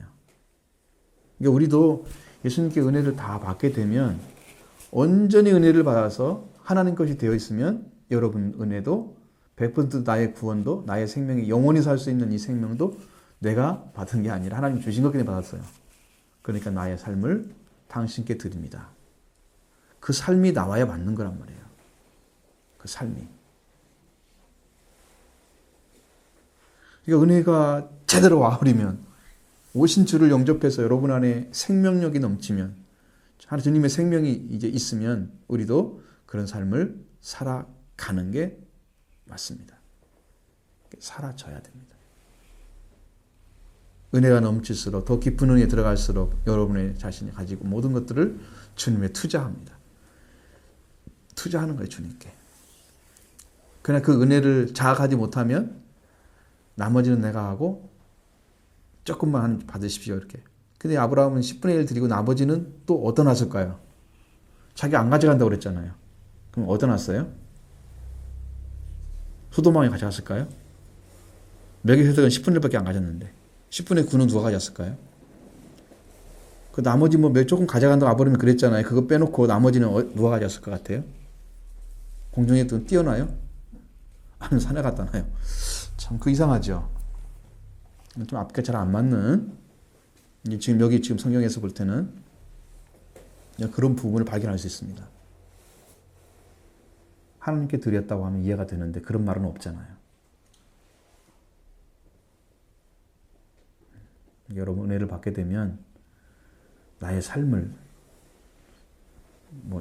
그러니까 우리도 예수님께 은혜를 다 받게 되면 온전히 은혜를 받아서 하나님 것이 되어 있으면 여러분 은혜도 100% 나의 구원도 나의 생명이 영원히 살 수 있는 이 생명도 내가 받은 게 아니라 하나님 주신 것 때문에 받았어요. 그러니까 나의 삶을 당신께 드립니다. 그 삶이 나와야 맞는 거란 말이에요. 그 삶이. 그러니까 은혜가 제대로 와버리면 오신 주를 영접해서 여러분 안에 생명력이 넘치면 하나님의 생명이 이제 있으면 우리도 그런 삶을 살아가는 게 맞습니다. 살아져야 됩니다. 은혜가 넘칠수록 더 깊은 은혜에 들어갈수록 여러분의 자신이 가지고 모든 것들을 주님에 투자합니다. 투자하는 거예요, 주님께. 그러나 그 은혜를 자각하지 못하면 나머지는 내가 하고 조금만 하나님 받으십시오, 이렇게. 근데 아브라함은 10분의 1 드리고 나머지는 또 어디다 놨을까요? 자기 안 가져간다고 그랬잖아요. 그럼 어디다 놨어요? 소도망에 가져갔을까요? 멜기세덱은 10분의 1밖에 안 가졌는데 10분의 9는 누가 가졌을까요? 그 나머지 뭐 조금 가져간다고 아브라함이 그랬잖아요. 그거 빼놓고 나머지는 누가 가졌을 것 같아요? 공중에 또 띄어나요? 아니면 산에 갖다 놔요? 참 그 이상하죠. 좀 앞에 잘 안 맞는 지금 여기 지금 성경에서 볼 때는 그런 부분을 발견할 수 있습니다. 하나님께 드렸다고 하면 이해가 되는데 그런 말은 없잖아요. 여러분 은혜를 받게 되면 나의 삶을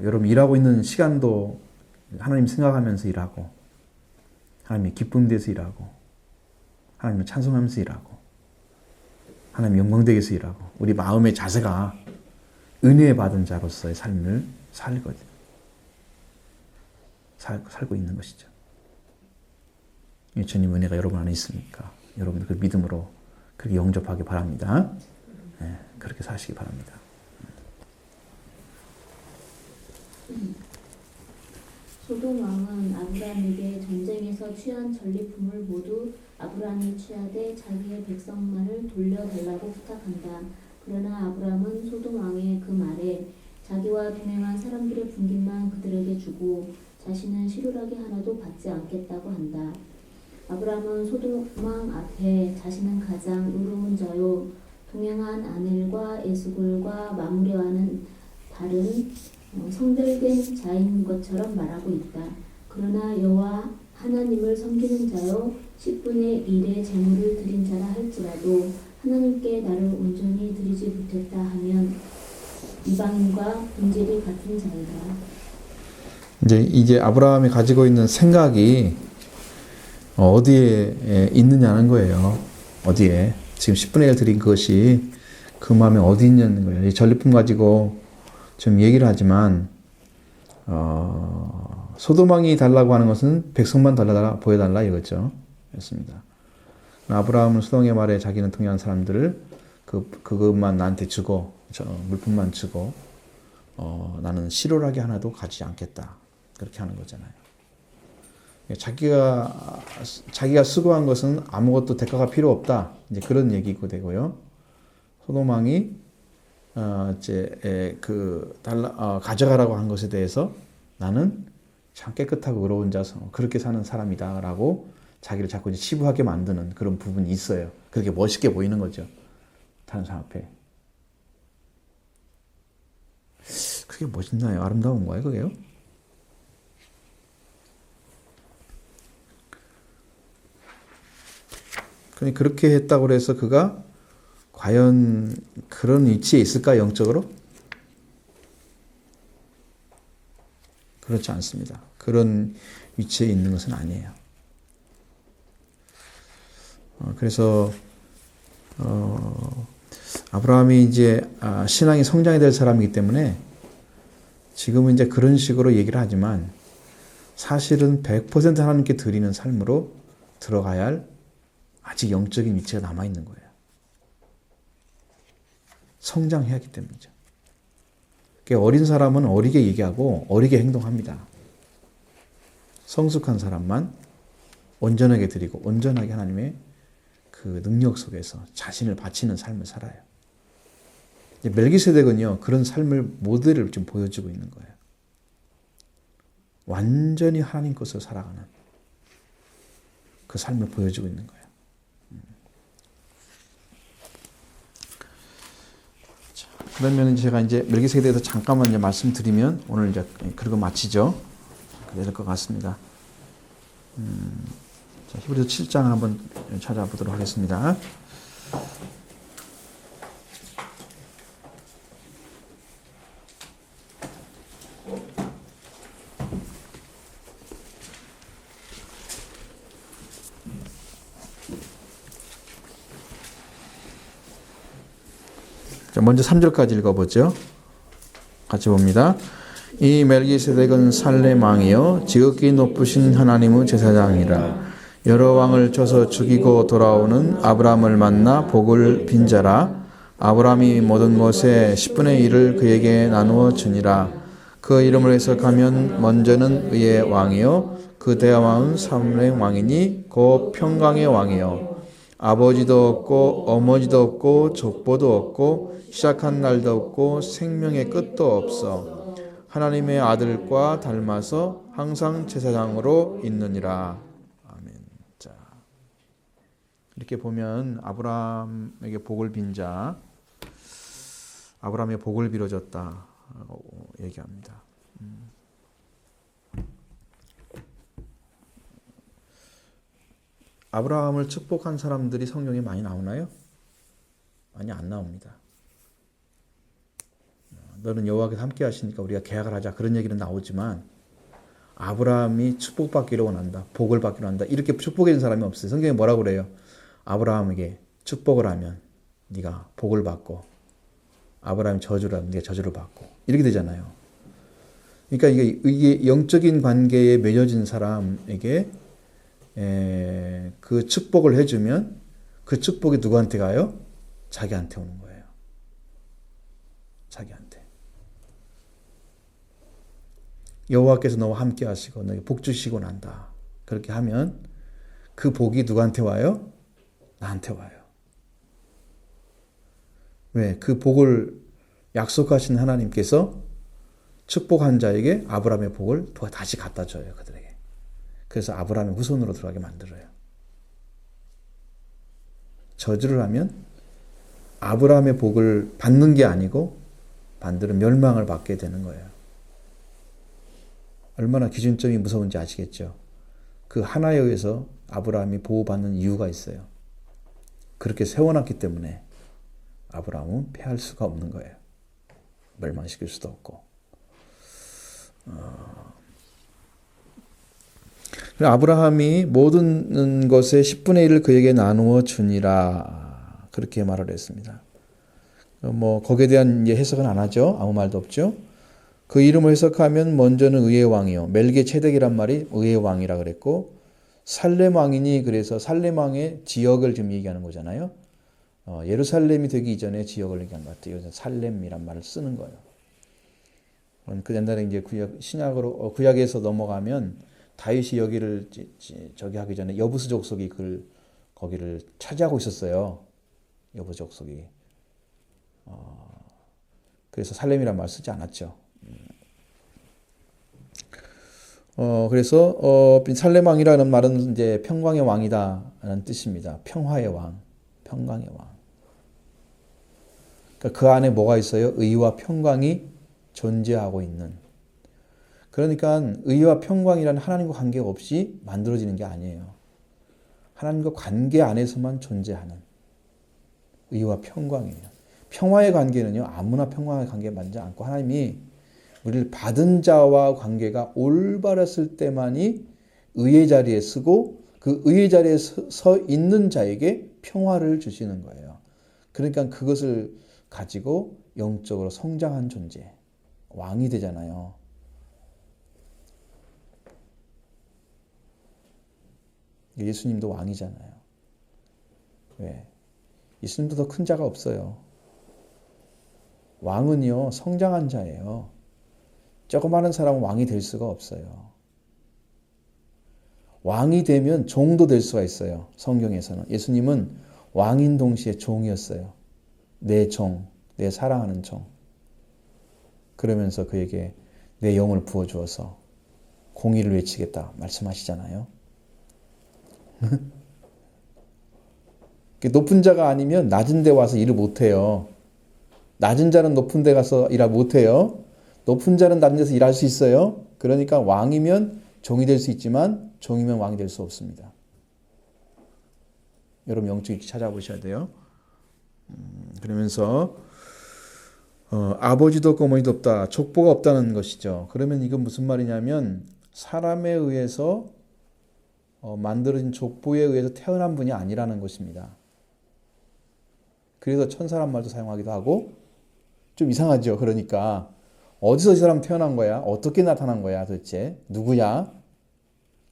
여러분 일하고 있는 시간도 하나님 생각하면서 일하고, 하나님의 기쁨에 대해서 일하고, 하나님을 찬송하면서 일하고, 하나님 영광되게 해서 일하고, 우리 마음의 자세가 은혜 받은 자로서의 삶을 살고 있는 것이죠. 주님 은혜가 여러분 안에 있으니까 여러분 그 믿음으로 그렇게 영접하기 바랍니다. 네, 그렇게 사시기 바랍니다. 소돔 왕은 아브라함에게 전쟁에서 취한 전리품을 모두 아브라함이 취하되 자기의 백성만을 돌려달라고 부탁한다. 그러나 아브라함은 소돔 왕의 그 말에 자기와 동행한 사람들의 분깃만 그들에게 주고 자신은 실효라기 하나도 받지 않겠다고 한다. 아브라함은 소돔 왕 앞에 자신은 가장 의로운 자요 동행한 아넬과 에스골과 마므레와는 다른 성별된 자인 것처럼 말하고 있다. 그러나 여호와 하나님을 섬기는 자요 10분의 1의 재물을 드린 자라 할지라도 하나님께 나를 온전히 드리지 못했다 하면 이방인과 본질이 같은 자이다. 이제 아브라함이 가지고 있는 생각이 어디에 있느냐는 거예요. 어디에 지금 10분의 1 드린 것이 그 마음에 어디 있냐는 거예요. 이 전리품 가지고 좀 얘기를 하지만 소돔왕이 달라고 하는 것은 백성만 보여달라 이거죠. 였습니다. 아브라함은 소돔의 말에 자기는 동행한 사람들을 그것만 나한테 주고 물품만 주고 나는 실효라기 하나도 가지지 않겠다. 그렇게 하는 거잖아요. 자기가 수고한 것은 아무것도 대가가 필요 없다. 이제 그런 얘기고 되고요. 소돔왕이 가져가라고 한 것에 대해서 나는 참 깨끗하고 의로운 자, 그렇게 사는 사람이다라고 자기를 자꾸 이제 치부하게 만드는 그런 부분이 있어요. 그렇게 멋있게 보이는 거죠. 다른 사람 앞에. 그게 멋있나요? 아름다운 거예요, 그게요? 그렇게 했다고 해서 그가 과연 그런 위치에 있을까, 영적으로? 그렇지 않습니다. 그런 위치에 있는 것은 아니에요. 그래서 아브라함이 이제 신앙이 성장이 될 사람이기 때문에 지금은 이제 그런 식으로 얘기를 하지만 사실은 100% 하나님께 드리는 삶으로 들어가야 할 아직 영적인 위치가 남아있는 거예요. 성장해야 하기 때문이죠. 어린 사람은 어리게 얘기하고 어리게 행동합니다. 성숙한 사람만 온전하게 드리고 온전하게 하나님의 그 능력 속에서 자신을 바치는 삶을 살아요. 멜기세덱은요, 그런 삶을 모델을 좀 보여주고 있는 거예요. 완전히 하나님 것으로 살아가는 그 삶을 보여주고 있는 거예요. 그러면 제가 이제 멜기세덱에 대해서 잠깐만 이제 말씀드리면 오늘 이제 그러고 마치죠. 그래야 될 것 같습니다. 히브리서 7장 한번 찾아보도록 하겠습니다. 먼저 3절까지 읽어보죠. 같이 봅니다. 이 멜기세덱은 살렘 왕이요 지극히 높으신 하나님의 제사장이라. 여러 왕을 쳐서 죽이고 돌아오는 아브라함을 만나 복을 빈 자라. 아브라함이 모든 것의 10분의 1을 그에게 나누어 주니라. 그 이름을 해석하면 먼저는 의의 왕이요 그 대왕은 살렘 왕이니 곧 평강의 왕이요 아버지도 없고 어머니도 없고 족보도 없고 시작한 날도 없고 생명의 끝도 없어 하나님의 아들과 닮아서 항상 제사장으로 있느니라. 아멘. 자, 이렇게 보면 아브라함에게 복을 빈 자, 아브라함의 복을 빌어줬다고 얘기합니다. 아브라함을 축복한 사람들이 성경에 많이 나오나요? 많이 안 나옵니다. 너는 여호와께서 함께 하시니까 우리가 계약을 하자 그런 얘기는 나오지만 아브라함이 축복받기를 원한다. 복을 받기를 원한다. 이렇게 축복해 준 사람이 없어요. 성경에 뭐라고 그래요? 아브라함에게 축복을 하면 네가 복을 받고 아브라함이 저주를 하면 네가 저주를 받고 이렇게 되잖아요. 그러니까 이게 영적인 관계에 맺어진 사람에게 그 축복을 해주면 그 축복이 누구한테 가요? 자기한테 오는 거예요. 자기한테. 여호와께서 너와 함께 하시고 너에게 복 주시고 난다. 그렇게 하면 그 복이 누구한테 와요? 나한테 와요. 왜? 그 복을 약속하신 하나님께서 축복한 자에게 아브라함의 복을 다시 갖다 줘요. 그들에게. 그래서 아브라함의 후손으로 들어가게 만들어요. 저주를 하면 아브라함의 복을 받는 게 아니고 반대로 멸망을 받게 되는 거예요. 얼마나 기준점이 무서운지 아시겠죠? 그 하나에 의해서 아브라함이 보호받는 이유가 있어요. 그렇게 세워놨기 때문에 아브라함은 패할 수가 없는 거예요. 멸망시킬 수도 없고. 아브라함이 모든 것의 10분의 1을 그에게 나누어 주니라. 그렇게 말을 했습니다. 거기에 대한 해석은 안 하죠. 아무 말도 없죠. 그 이름을 해석하면 먼저는 의의 왕이요. 멜기체덱이란 말이 의의 왕이라 그랬고 살렘 왕이니 그래서 살렘 왕의 지역을 지금 얘기하는 거잖아요. 예루살렘이 되기 이전에 지역을 얘기한 것 같아요. 살렘이란 말을 쓰는 거예요. 그 옛날에 이제 신약으로 구약에서 넘어가면 다윗이 여기를 저기 하기 전에 여부스 족속이 거기를 차지하고 있었어요. 여부스 족속이. 그래서 살렘이란 말 쓰지 않았죠. 그래서 살렘 왕이라는 말은 이제 평강의 왕이다라는 뜻입니다. 평화의 왕, 평강의 왕. 그러니까 그 안에 뭐가 있어요? 의와 평강이 존재하고 있는. 그러니까 의와 평강이라는 하나님과 관계가 없이 만들어지는 게 아니에요. 하나님과 관계 안에서만 존재하는 의와 평강이에요. 평화의 관계는요, 아무나 평화의 관계에 만지 않고 하나님이 우리를 받은 자와 관계가 올바랐을 때만이 의의 자리에 쓰고 그 의의 자리에 서 있는 자에게 평화를 주시는 거예요. 그러니까 그것을 가지고 영적으로 성장한 존재, 왕이 되잖아요. 예수님도 왕이잖아요. 왜? 예수님도 더 큰 자가 없어요. 왕은요, 성장한 자예요. 조그마한 사람은 왕이 될 수가 없어요. 왕이 되면 종도 될 수가 있어요. 성경에서는. 예수님은 왕인 동시에 종이었어요. 내 종, 내 사랑하는 종. 그러면서 그에게 내 영을 부어주어서 공의를 외치겠다 말씀하시잖아요. 높은 자가 아니면 낮은 데 와서 일을 못해요. 낮은 자는 높은 데 가서 일을 못해요. 높은 자는 낮은 데서 일할 수 있어요. 그러니까 왕이면 종이 될 수 있지만 종이면 왕이 될 수 없습니다. 여러분 영적이 찾아보셔야 돼요. 그러면서 아버지도 없고 어머니도 없다. 족보가 없다는 것이죠. 그러면 이건 무슨 말이냐면 사람에 의해서 만들어진 족보에 의해서 태어난 분이 아니라는 것입니다. 그래서 천사란 말도 사용하기도 하고 좀 이상하죠. 그러니까 어디서 이 사람 태어난 거야? 어떻게 나타난 거야 도대체? 누구야?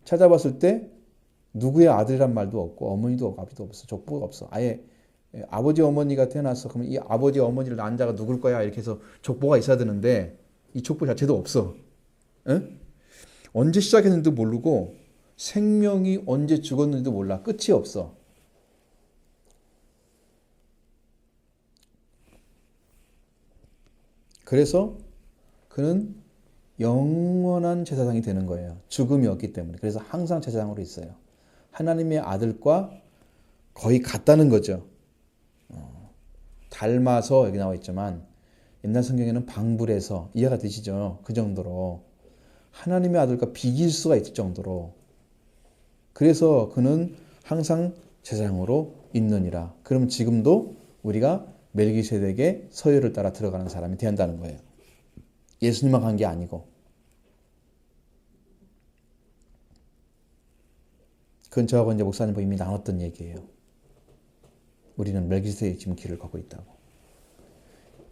찾아봤을 때 누구의 아들이란 말도 없고 어머니도 없고 아버지도 없어. 족보가 없어. 아예 아버지 어머니가 태어났어. 그러면 이 아버지 어머니를 낳은 자가 누굴 거야? 이렇게 해서 족보가 있어야 되는데 이 족보 자체도 없어. 응? 언제 시작했는지도 모르고 생명이 언제 죽었는지도 몰라. 끝이 없어. 그래서 그는 영원한 제사장이 되는 거예요. 죽음이 없기 때문에. 그래서 항상 제사장으로 있어요. 하나님의 아들과 거의 같다는 거죠. 닮아서 여기 나와 있지만 옛날 성경에는 방불해서 이해가 되시죠? 그 정도로 하나님의 아들과 비길 수가 있을 정도로. 그래서 그는 항상 제사장으로 있느니라. 그럼 지금도 우리가 멜기세덱의 서열을 따라 들어가는 사람이 된다는 거예요. 예수님만 간 게 아니고. 그건 저하고 이제 목사님과 이미 나눴던 얘기예요. 우리는 멜기세덱의 지금 길을 걷고 있다고.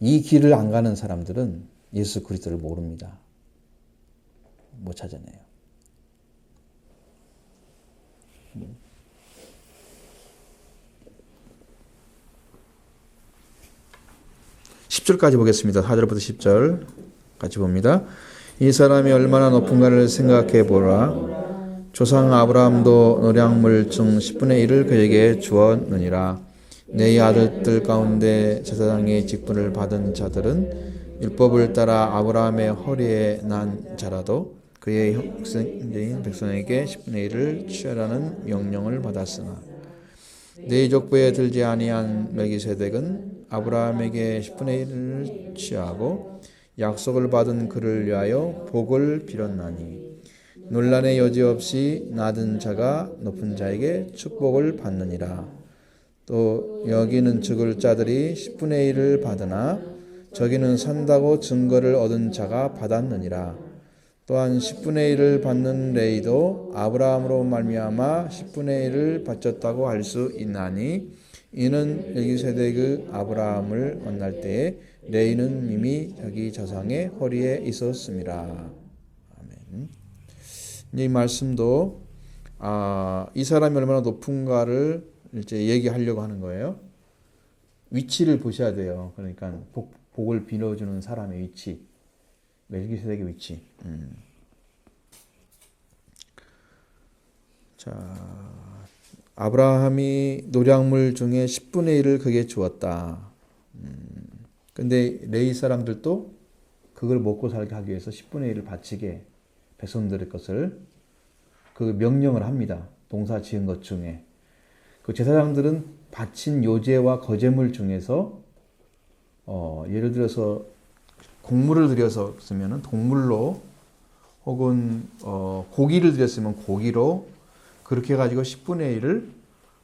이 길을 안 가는 사람들은 예수 그리스도를 모릅니다. 못 찾아내요. 10절까지 보겠습니다. 4절부터 10절 같이 봅니다. 이 사람이 얼마나 높은가를 생각해 보라. 조상 아브라함도 노량물 중 10분의 1을 그에게 주었느니라. 네 아들들 가운데 제사장의 직분을 받은 자들은 율법을 따라 아브라함의 허리에 난 자라도 그의 형제인 백성에게 10분의 1을 취하라는 명령을 받았으나 네 족보에 들지 아니한 멜기세덱은 아브라함에게 10분의 1을 취하고 약속을 받은 그를 위하여 복을 빌었나니 논란의 여지 없이 낮은 자가 높은 자에게 축복을 받느니라. 또 여기는 죽을 자들이 10분의 1을 받으나 저기는 산다고 증거를 얻은 자가 받았느니라. 또한 10분의 1을 받는 레이도 아브라함으로 말미암아 10분의 1을 바쳤다고 할 수 있나니 이는 멜기세덱의 아브라함을 만날 때에 레이는 이미 자기 조상의 허리에 있었습니다. 아멘. 이 말씀도 이 사람이 얼마나 높은가를 이제 얘기하려고 하는 거예요. 위치를 보셔야 돼요. 그러니까 복을 빌어주는 사람의 위치, 멜기세덱의 위치. 자, 아브라함이 노량물 중에 10분의 1을 그게 주었다. 근데 레위 사람들도 그걸 먹고 살게 하기 위해서 10분의 1을 바치게 백성들의 것을 그 명령을 합니다. 농사 지은 것 중에. 그 제사장들은 바친 요제와 거제물 중에서 예를 들어서 곡물을 드렸으면 동물로 혹은 고기를 드렸으면 고기로 그렇게 해가지고 10분의 1을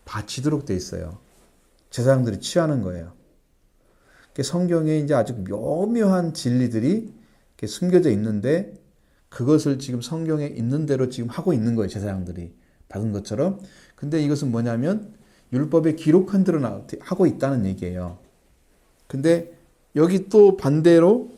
바치도록 돼 있어요. 제사장들이 취하는 거예요. 성경에 이제 아주 묘묘한 진리들이 이렇게 숨겨져 있는데 그것을 지금 성경에 있는 대로 지금 하고 있는 거예요. 제사장들이 받은 것처럼. 근데 이것은 뭐냐면 율법에 기록한 대로 하고 있다는 얘기예요. 근데 여기 또 반대로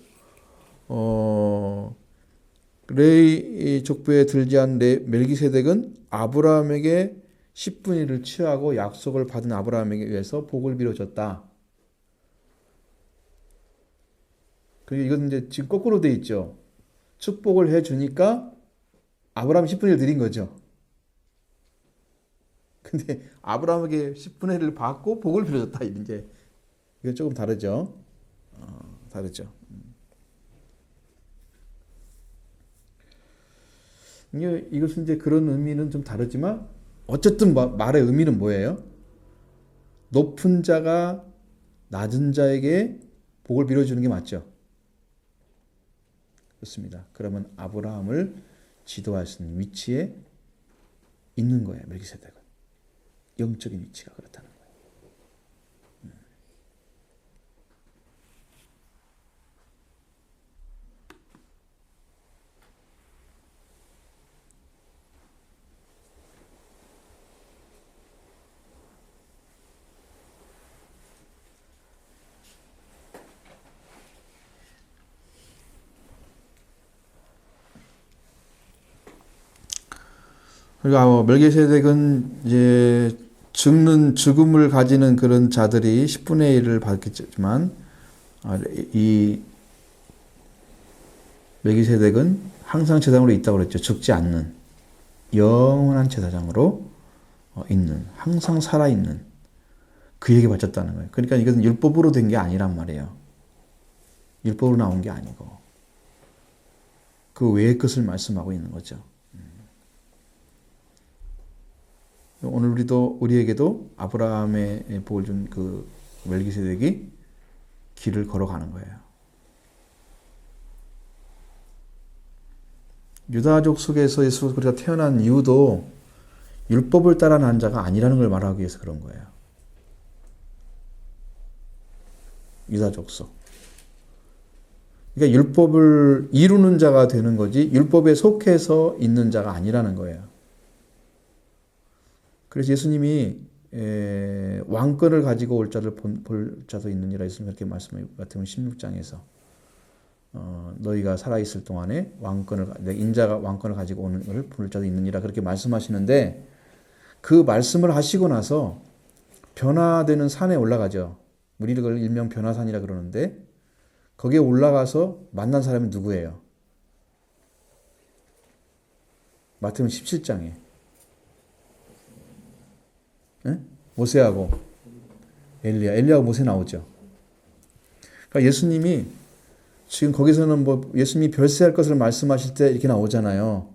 레위 족보에 들지 않은 멜기세덱은 아브라함에게 10분의 1을 취하고 약속을 받은 아브라함에게 의해서 복을 빌어줬다. 그리고 이건 이제 지금 거꾸로 돼 있죠. 축복을 해주니까 아브라함이 10분의 1을 드린 거죠. 근데 아브라함에게 10분의 1을 받고 복을 빌어줬다. 이제 이건 조금 다르죠. 다르죠. 이것은 이제 그런 의미는 좀 다르지만 어쨌든 말의 의미는 뭐예요? 높은 자가 낮은 자에게 복을 빌어주는 게 맞죠. 그렇습니다. 그러면 아브라함을 지도할 수 있는 위치에 있는 거예요. 멜기세덱은. 영적인 위치가 그렇다는 거예요. 그러니까 멜기세덱은 이제 죽음을 가지는 그런 자들이 10분의 1을 받겠지만 이 멜기세덱은 항상 제사장으로 있다고 그랬죠. 죽지 않는 영원한 제사장으로 있는, 항상 살아있는 그에게 바쳤다는 거예요. 그러니까 이것은 율법으로 된 게 아니란 말이에요. 율법으로 나온 게 아니고 그 외의 것을 말씀하고 있는 거죠. 오늘 우리에게도 아브라함의 복을 준 그 멜기세덱이 길을 걸어가는 거예요. 유다족 속에서 예수 그리스도가 태어난 이유도 율법을 따라 난 자가 아니라는 걸 말하기 위해서 그런 거예요. 유다족 속. 그러니까 율법을 이루는 자가 되는 거지 율법에 속해서 있는 자가 아니라는 거예요. 그래서 예수님이 왕권을 가지고 올 자를 볼 자도 있느니라 예수님 그렇게 말씀을 마태복음 16장에서 너희가 살아있을 동안에 인자가 왕권을 가지고 오는 것을 볼 자도 있느니라 그렇게 말씀하시는데 그 말씀을 하시고 나서 변화되는 산에 올라가죠. 우리를 일명 변화산이라 그러는데 거기에 올라가서 만난 사람이 누구예요? 마태복음 17장에 모세하고 엘리야하고 모세 나오죠. 그러니까 예수님이 지금 거기서는 뭐 예수님이 별세할 것을 말씀하실 때 이렇게 나오잖아요.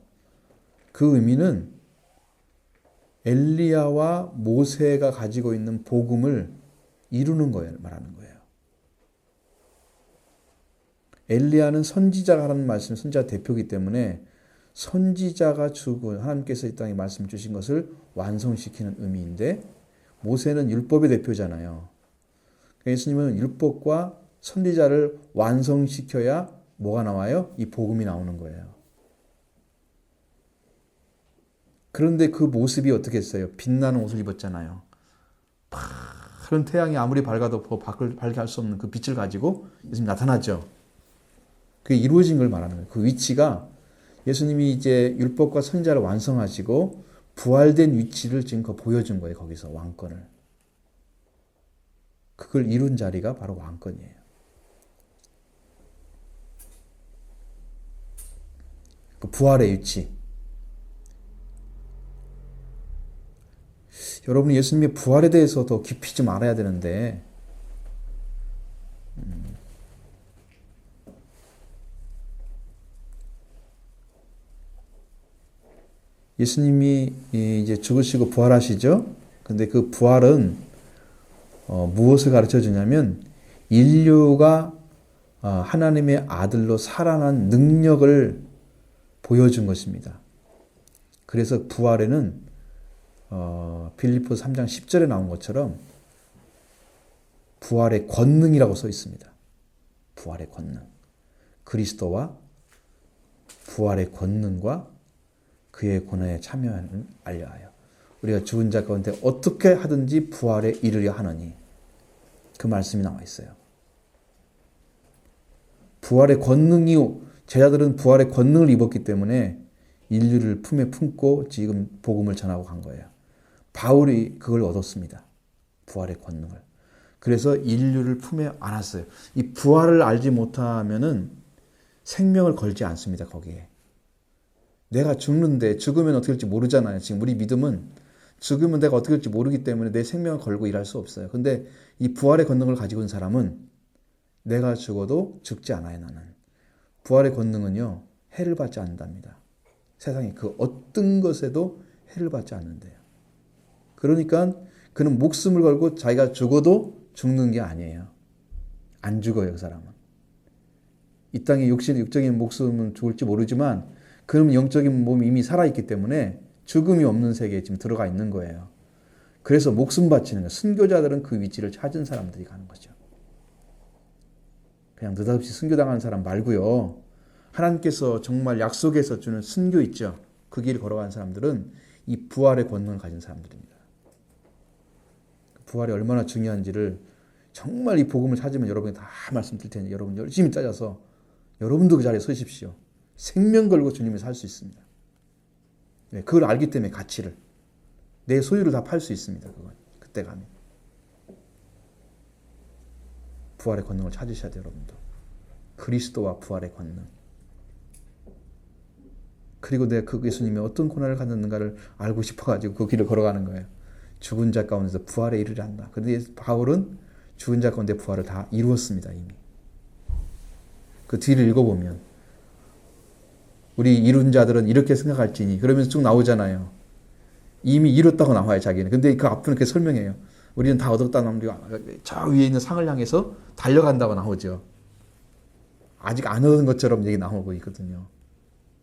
그 의미는 엘리야와 모세가 가지고 있는 복음을 이루는 거예요. 말하는 거예요. 엘리야는 선지자가 하는 말씀, 선지자 대표이기 때문에 선지자가 주고 하나님께서 이 땅에 말씀 주신 것을 완성시키는 의미인데 모세는 율법의 대표잖아요. 예수님은 율법과 선지자를 완성시켜야 뭐가 나와요? 이 복음이 나오는 거예요. 그런데 그 모습이 어떻게 했어요? 빛나는 옷을 입었잖아요. 파란 태양이 아무리 밝아도 밖을 밝게 할 수 없는 그 빛을 가지고 예수님 나타났죠. 그게 이루어진 걸 말하는 거예요. 그 위치가 예수님이 이제 율법과 선지자를 완성하시고 부활된 위치를 지금 보여준 거예요. 거기서 왕권을. 그걸 이룬 자리가 바로 왕권이에요. 그 부활의 위치. 여러분이 예수님의 부활에 대해서 더 깊이 좀 알아야 되는데 예수님이 이제 죽으시고 부활하시죠. 근데 그 부활은 무엇을 가르쳐 주냐면 인류가 하나님의 아들로 살아난 능력을 보여준 것입니다. 그래서 부활에는 빌립보서 3장 10절에 나온 것처럼 부활의 권능이라고 써 있습니다. 부활의 권능. 그리스도와 부활의 권능과 그의 고난에 참여하는 알려하여 우리가 죽은 자 가운데 어떻게 하든지 부활에 이르려 하느니 그 말씀이 나와 있어요. 부활의 권능이 제자들은 부활의 권능을 입었기 때문에 인류를 품에 품고 지금 복음을 전하고 간 거예요. 바울이 그걸 얻었습니다. 부활의 권능을. 그래서 인류를 품에 안았어요. 이 부활을 알지 못하면은 생명을 걸지 않습니다. 거기에. 내가 죽는데 죽으면 어떻게 될지 모르잖아요. 지금 우리 믿음은 죽으면 내가 어떻게 될지 모르기 때문에 내 생명을 걸고 일할 수 없어요. 근데 이 부활의 권능을 가지고 있는 사람은 내가 죽어도 죽지 않아요. 나는. 부활의 권능은요. 해를 받지 않는답니다. 세상에 그 어떤 것에도 해를 받지 않는데요. 그러니까 그는 목숨을 걸고 자기가 죽어도 죽는 게 아니에요. 안 죽어요. 그 사람은. 이 땅에 육적인 목숨은 죽을지 모르지만 그는 영적인 몸이 이미 살아있기 때문에 죽음이 없는 세계에 지금 들어가 있는 거예요. 그래서 목숨 바치는 거예요. 순교자들은 그 위치를 찾은 사람들이 가는 거죠. 그냥 느닷없이 순교당하는 사람 말고요. 하나님께서 정말 약속해서 주는 순교 있죠. 그 길을 걸어가는 사람들은 이 부활의 권능을 가진 사람들입니다. 부활이 얼마나 중요한지를 정말 이 복음을 찾으면 여러분이 다 말씀드릴 테니 여러분 열심히 따져서 여러분도 그 자리에 서십시오. 생명 걸고 주님을 살 수 있습니다. 네, 그걸 알기 때문에 가치를. 내 소유를 다 팔 수 있습니다. 그건. 그때 가면. 부활의 권능을 찾으셔야 돼요. 여러분도. 그리스도와 부활의 권능. 그리고 내가 그 예수님이 어떤 고난을 갖는가를 알고 싶어가지고 그 길을 걸어가는 거예요. 죽은 자 가운데서 부활에 이르려 한다. 그런데 바울은 죽은 자 가운데 부활을 다 이루었습니다. 이미. 그 뒤를 읽어보면 우리 이룬 자들은 이렇게 생각할지니 그러면서 쭉 나오잖아요. 이미 이뤘다고 나와요. 자기는. 근데 그 앞부분 이렇게 설명해요. 우리는 다 얻었다 나오면 저 위에 있는 상을 향해서 달려간다고 나오죠. 아직 안 얻은 것처럼 얘기 나오고 있거든요.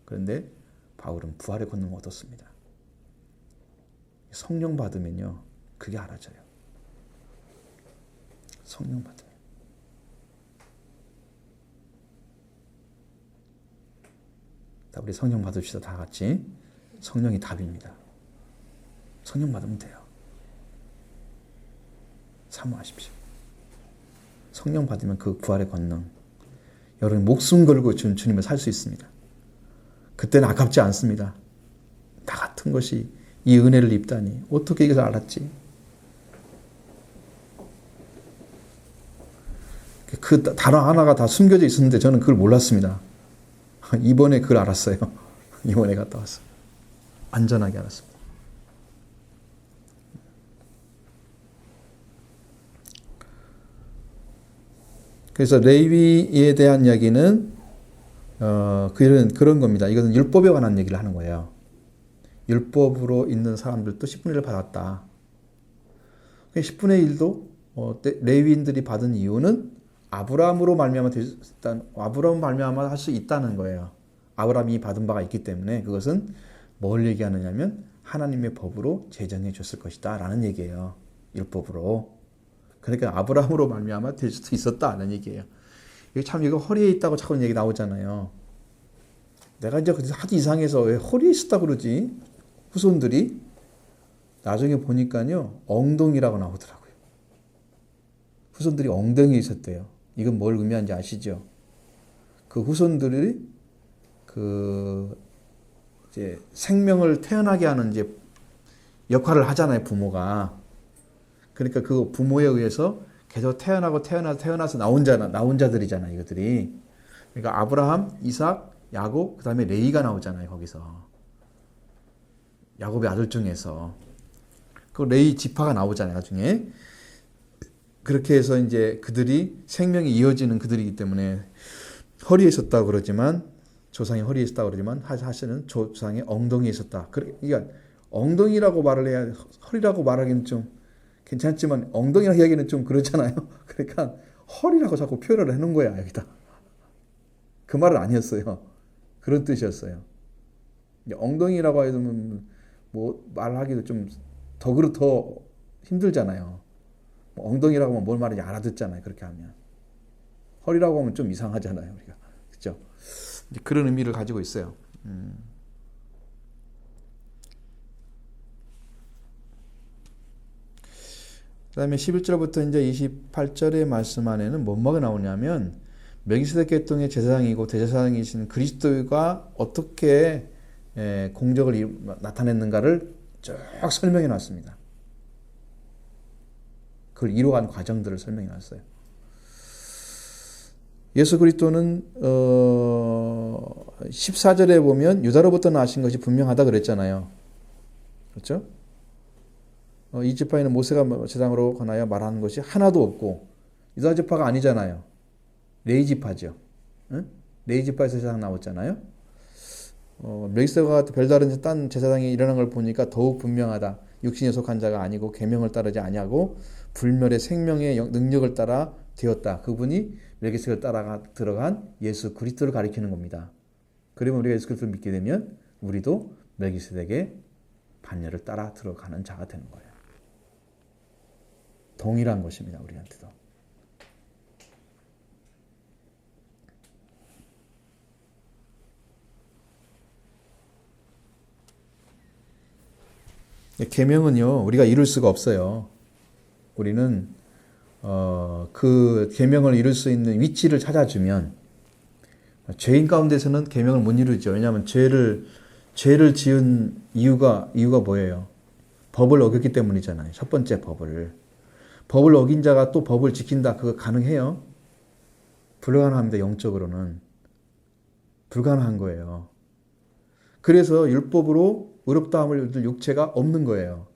그런데 바울은 부활의 권능을 얻었습니다. 성령 받으면요. 그게 알아져요. 성령 받으면. 자, 우리 성령 받읍시다. 다 같이. 성령이 답입니다. 성령 받으면 돼요. 사모하십시오. 성령 받으면 그 부활의 권능, 여러분 목숨 걸고 주님을 살 수 있습니다. 그때는 아깝지 않습니다. 나 같은 것이 이 은혜를 입다니 어떻게 이것을 알았지? 그 단어 하나가 다 숨겨져 있었는데 저는 그걸 몰랐습니다. 이번에 그걸 알았어요. 이번에 갔다 왔어요. 안전하게 알았습니다. 그래서 레위에 대한 이야기는 그런 겁니다. 이것은 율법에 관한 얘기를 하는 거예요. 율법으로 있는 사람들도 10분의 1을 받았다. 10분의 1도 레위인들이 받은 이유는 아브라함으로 말미암아 할 수 있다는 거예요. 아브라함이 받은 바가 있기 때문에 그것은 뭘 얘기하느냐면 하나님의 법으로 제정해 줬을 것이다 라는 얘기예요. 율법으로. 그러니까 아브라함으로 말미암아 될 수도 있었다는 얘기예요. 이거 허리에 있다고 자꾸 얘기 나오잖아요. 내가 이제 하도 이상해서 왜 허리에 있었다고 그러지? 후손들이 나중에 보니까요 엉덩이라고 나오더라고요. 후손들이 엉덩이에 있었대요. 이건 뭘 의미하는지 아시죠? 그 후손들이 이제 생명을 태어나게 하는 이제 역할을 하잖아요, 부모가. 그러니까 그 부모에 의해서 계속 태어나서 나온 자들이잖아요, 이것들이. 그러니까 아브라함, 이삭, 야곱, 그 다음에 레이가 나오잖아요, 거기서. 야곱의 아들 중에서. 그 레이 지파가 나오잖아요, 나중에. 그렇게 해서 이제 그들이 생명이 이어지는 그들이기 때문에 허리에 있었다고 그러지만, 조상이 허리에 있었다고 그러지만, 사실은 조상의 엉덩이에 있었다. 그러니까 엉덩이라고 말을 해야, 허리라고 말하기는 좀 괜찮지만, 엉덩이라고 이야기는 좀 그렇잖아요. 그러니까 허리라고 자꾸 표현을 해놓은 거야, 여기다. 그 말은 아니었어요. 그런 뜻이었어요. 엉덩이라고 하면 뭐 말하기도 좀 더 힘들잖아요. 엉덩이라고 하면 뭘 말인지 알아듣잖아요. 그렇게 하면. 허리라고 하면 좀 이상하잖아요. 우리가. 그렇죠? 그런 의미를 가지고 있어요. 그 다음에 11절부터 이제 28절의 말씀 안에는 뭐가 나오냐면 멜기세덱 계통의 제사장이고 대제사장이신 그리스도가 어떻게 공적을 나타냈는가를 쭉 설명해 놨습니다. 그걸 이루어간 과정들을 설명해 놨어요. 예수 그리스도는 14절에 보면 유다로부터 나신 것이 분명하다 그랬잖아요. 그렇죠? 이 지파에는 모세가 제사장으로 관하여 말하는 것이 하나도 없고 유다 지파가 아니잖아요. 레위 지파죠. 응? 레위 지파에서 제사장 나왔잖아요. 멜기세덱과 별다른 딴 제사장이 일어난 걸 보니까 더욱 분명하다. 육신에 속한 자가 아니고 계명을 따르지 아니하고 불멸의 생명의 능력을 따라 되었다. 그분이 멜기세덱을 따라 들어간 예수 그리스도를 가리키는 겁니다. 그러면 우리가 예수 그리스도를 믿게 되면 우리도 멜기세덱의 반열을 따라 들어가는 자가 되는 거예요. 동일한 것입니다. 우리한테도. 계명은요 우리가 이룰 수가 없어요. 우리는 그 계명을 이룰 수 있는 위치를 찾아주면 죄인 가운데서는 계명을 못 이루죠. 왜냐하면 죄를 지은 이유가 뭐예요? 법을 어겼기 때문이잖아요. 첫 번째 법을 어긴 자가 또 법을 지킨다. 그거 가능해요? 불가능합니다. 영적으로는 불가능한 거예요. 그래서 율법으로 의롭다함을 얻을 육체가 없는 거예요.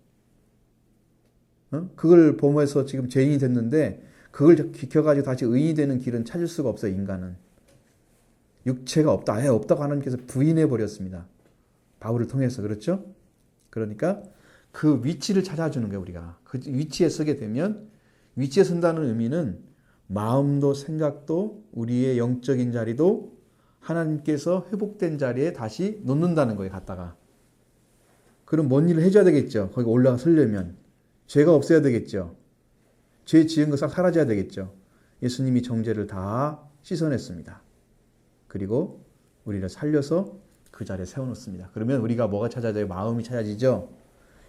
그걸 범해서 지금 죄인이 됐는데 그걸 지켜가지고 다시 의인이 되는 길은 찾을 수가 없어요. 인간은. 육체가 없다. 아예 없다고 하나님께서 부인해 버렸습니다. 바울을 통해서. 그렇죠? 그러니까 그 위치를 찾아주는 거예요. 우리가. 그 위치에 서게 되면 위치에 선다는 의미는 마음도 생각도 우리의 영적인 자리도 하나님께서 회복된 자리에 다시 놓는다는 거예요. 갖다가. 그럼 뭔 일을 해줘야 되겠죠. 거기 올라서려면. 죄가 없어야 되겠죠. 죄 지은 거 싹 사라져야 되겠죠. 예수님이 정죄를 다 씻어냈습니다. 그리고 우리를 살려서 그 자리에 세워놓습니다. 그러면 우리가 뭐가 찾아져요? 마음이 찾아지죠.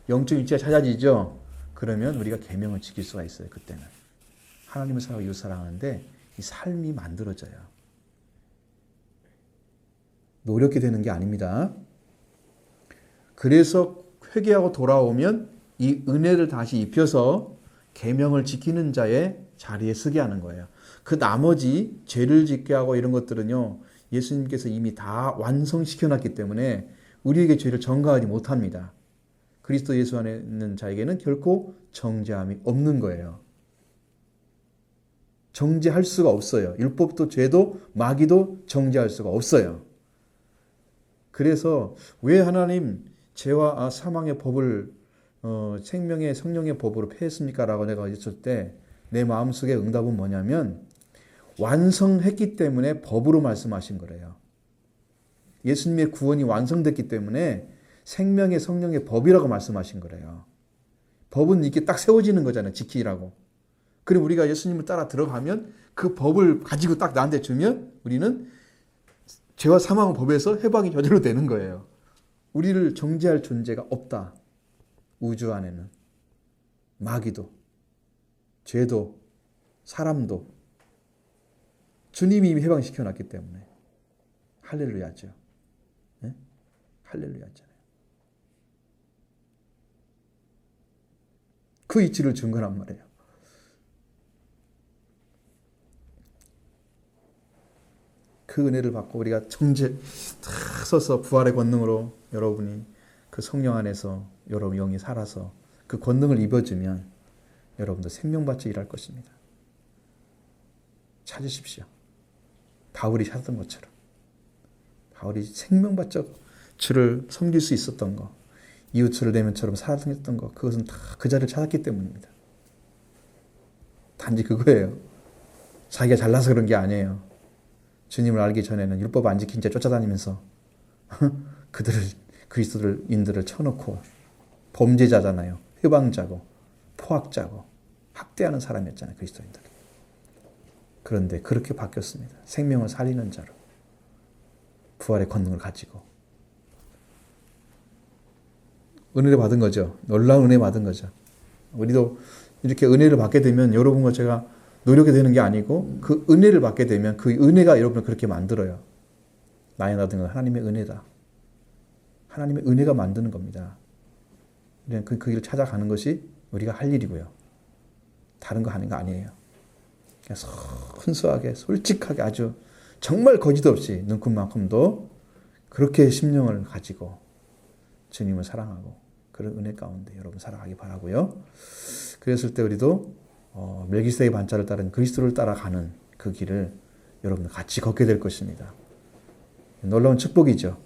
영적 일치가 찾아지죠. 그러면 우리가 계명을 지킬 수가 있어요. 그때는 하나님을 사랑하고 이웃 사랑하는데 이 삶이 만들어져요. 노력이 되는 게 아닙니다. 그래서 회개하고 돌아오면 이 은혜를 다시 입혀서 계명을 지키는 자의 자리에 서게 하는 거예요. 그 나머지 죄를 짓게 하고 이런 것들은요, 예수님께서 이미 다 완성시켜 놨기 때문에 우리에게 죄를 전가하지 못합니다. 그리스도 예수 안에 있는 자에게는 결코 정죄함이 없는 거예요. 정죄할 수가 없어요. 율법도 죄도 마귀도 정죄할 수가 없어요. 그래서 왜 하나님 죄와 사망의 법을 생명의 성령의 법으로 폐했습니까? 라고 내가 여쭸을 때 내 마음속에 응답은 뭐냐면 완성했기 때문에 법으로 말씀하신 거래요. 예수님의 구원이 완성됐기 때문에 생명의 성령의 법이라고 말씀하신 거래요. 법은 이렇게 딱 세워지는 거잖아요. 지키라고. 그리고 우리가 예수님을 따라 들어가면 그 법을 가지고 딱 나한테 주면 우리는 죄와 사망의 법에서 해방이 저절로 되는 거예요. 우리를 정죄할 존재가 없다. 우주 안에는. 마귀도, 죄도, 사람도 주님이 이미 해방시켜 놨기 때문에 할렐루야죠. 네? 할렐루야잖아요. 그 이치를 준 거란 말이에요. 그 은혜를 받고 우리가 정죄 탁 서서 부활의 권능으로 여러분이 그 성령 안에서 여러분 영이 살아서 그 권능을 입어주면 여러분도 생명받쳐 일할 것입니다. 찾으십시오. 바울이 찾았던 것처럼. 바울이 생명받쳐 주를 섬길 수 있었던 거, 이웃을 내면처럼 살았던 거, 그것은 다 그 자리를 찾았기 때문입니다. 단지 그거예요. 자기가 잘나서 그런 게 아니에요. 주님을 알기 전에는 율법 안 지킨 채 쫓아다니면서 그들을 그리스도인들을 쳐놓고 범죄자잖아요. 회방자고 포악자고 학대하는 사람이었잖아요. 그리스도인들. 그런데 그렇게 바뀌었습니다. 생명을 살리는 자로 부활의 권능을 가지고 은혜를 받은 거죠. 놀라운 은혜 받은 거죠. 우리도 이렇게 은혜를 받게 되면 여러분과 제가 노력이 되는 게 아니고 그 은혜를 받게 되면 그 은혜가 여러분을 그렇게 만들어요. 나의 나든 하나님의 은혜다. 하나님의 은혜가 만드는 겁니다. 그 길을 찾아가는 것이 우리가 할 일이고요. 다른 거 하는 거 아니에요. 그냥 순수하게 솔직하게 아주 정말 거짓 없이 눈금만큼도 그렇게 심령을 가지고 주님을 사랑하고 그런 은혜 가운데 여러분 살아가기 바라고요. 그랬을 때 우리도 멜기세덱의 반차를 따른 그리스도를 따라가는 그 길을 여러분 같이 걷게 될 것입니다. 놀라운 축복이죠.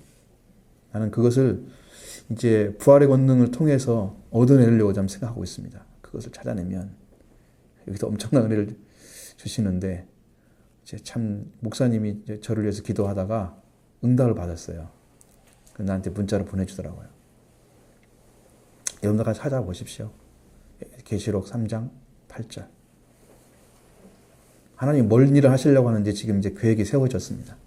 나는 그것을 이제 부활의 권능을 통해서 얻어내려고 좀 생각하고 있습니다. 그것을 찾아내면 여기서 엄청난 은혜를 주시는데 이제 참 목사님이 이제 저를 위해서 기도하다가 응답을 받았어요. 나한테 문자를 보내주더라고요. 여러분들 같이 찾아보십시오. 계시록 3장 8절. 하나님이 뭘 일을 하시려고 하는지 지금 이제 계획이 세워졌습니다.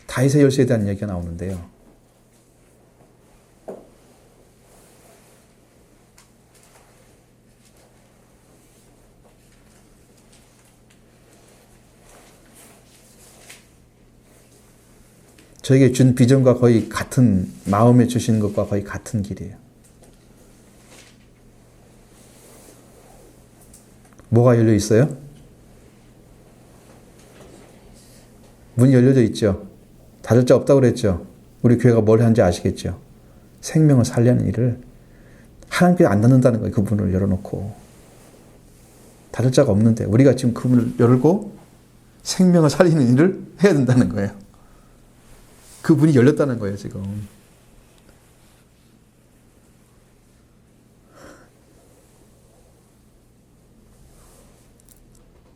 다윗의 열쇠에 대한 얘기가 나오는데요. 저에게 준 비전과 거의 같은, 마음에 주신 것과 거의 같은 길이에요. 뭐가 열려 있어요? 문이 열려져 있죠. 닫을 자 없다고 그랬죠. 우리 교회가 뭘 하는지 아시겠죠. 생명을 살리는 일을 하나님께 안 닫는다는 거예요. 그 문을 열어놓고. 닫을 자가 없는데 우리가 지금 그 문을 열고 생명을 살리는 일을 해야 된다는 거예요. 그 문이 열렸다는 거예요, 지금.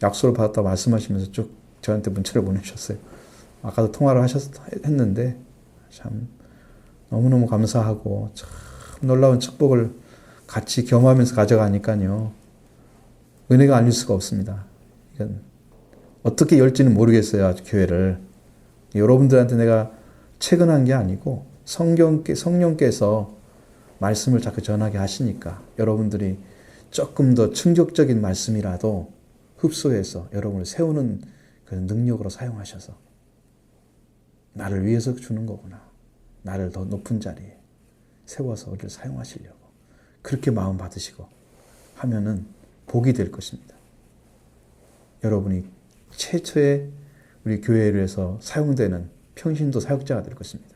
약속을 받았다고 말씀하시면서 쭉 저한테 문자를 보내주셨어요. 아까도 통화를 했는데 참 너무너무 감사하고 참 놀라운 축복을 같이 경험하면서 가져가니까요. 은혜가 아닐 수가 없습니다. 이건 어떻게 열지는 모르겠어요, 아주 교회를. 여러분들한테 내가 채근한 게 아니고 성령께서 말씀을 자꾸 전하게 하시니까 여러분들이 조금 더 충격적인 말씀이라도 흡수해서 여러분을 세우는 그 능력으로 사용하셔서 나를 위해서 주는 거구나. 나를 더 높은 자리에 세워서 우리를 사용하시려고. 그렇게 마음 받으시고 하면은 복이 될 것입니다. 여러분이 최초의 우리 교회를 해서 사용되는 평신도 사역자가 될 것입니다.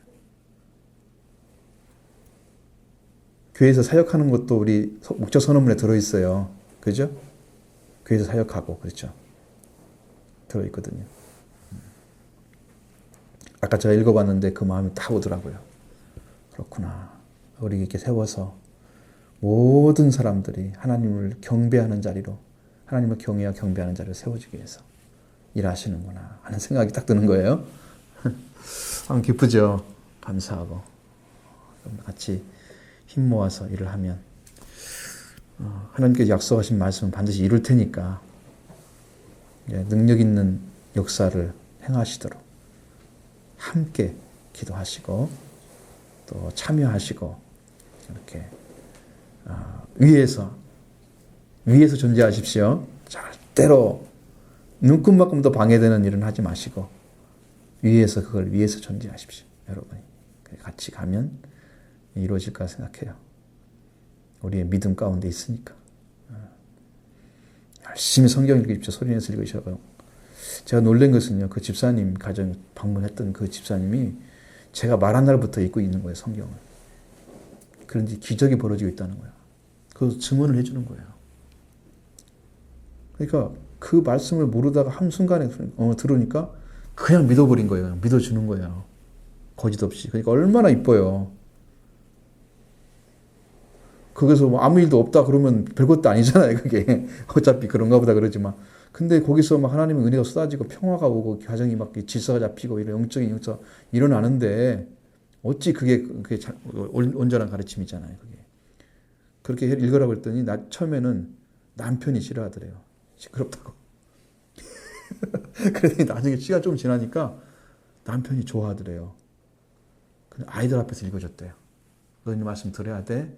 교회에서 사역하는 것도 우리 목적 선언문에 들어있어요. 그죠? 교회에서 사역하고, 그렇죠? 들어있거든요. 아까 제가 읽어봤는데 그 마음이 딱 오더라고요. 그렇구나. 우리 이렇게 세워서 모든 사람들이 하나님을 경배하는 자리로, 하나님을 경외와 경배하는 자리로 세워주기 위해서 일하시는구나 하는 생각이 딱 드는 거예요. 참 기쁘죠. 감사하고 같이 힘 모아서 일을 하면 하나님께서 약속하신 말씀은 반드시 이룰 테니까 능력 있는 역사를 행하시도록 함께 기도하시고 또 참여하시고 이렇게 위에서 존재하십시오. 절대로 눈금만큼도 방해되는 일은 하지 마시고 그걸 위에서 존재하십시오. 여러분이 같이 가면 이루어질까 생각해요. 우리의 믿음 가운데 있으니까. 열심히 성경 읽으십시오. 소리내서 읽으셔요. 제가 놀란 것은요. 그 집사님 가정 방문했던 그 집사님이 제가 말한 날부터 읽고 있는 거예요. 성경을. 그런지 기적이 벌어지고 있다는 거예요. 그 증언을 해주는 거예요. 그러니까 그 말씀을 모르다가 한순간에 들으니까 그냥 믿어버린 거예요. 믿어주는 거예요. 거짓 없이. 그러니까 얼마나 이뻐요. 거기서 뭐 아무 일도 없다 그러면 별것도 아니잖아요. 그게 어차피 그런가 보다 그러지만 근데 거기서 막 하나님의 은혜가 쏟아지고 평화가 오고 가정이 막 질서가 잡히고 이런 영적인 역사 일어나는데 어찌 그게 온전한 가르침이잖아요. 그렇게 읽으라고 했더니 처음에는 남편이 싫어하더래요. 시끄럽다고. 그랬더니 나중에 시간 좀 지나니까 남편이 좋아하더래요. 근데 아이들 앞에서 읽어줬대요. 너희 말씀 들어야 돼.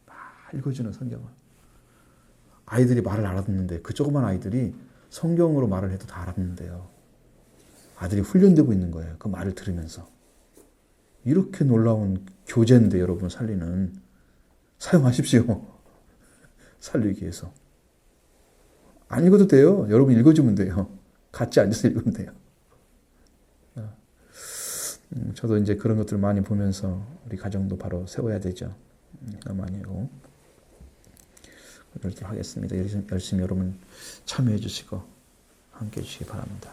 막 읽어주는 성경을. 아이들이 말을 알아듣는데 그 조그만 아이들이 성경으로 말을 해도 다 알아듣는데요. 아들이 훈련되고 있는 거예요. 그 말을 들으면서. 이렇게 놀라운 교재인데 여러분 사용하십시오. 살리기 위해서. 안 읽어도 돼요. 여러분 읽어주면 돼요. 같이 앉아서 읽으면 돼요. 저도 이제 그런 것들을 많이 보면서 우리 가정도 바로 세워야 되죠. 많이 하고. 그렇게 하겠습니다. 열심히 여러분 참여해 주시고 함께 해 주시기 바랍니다.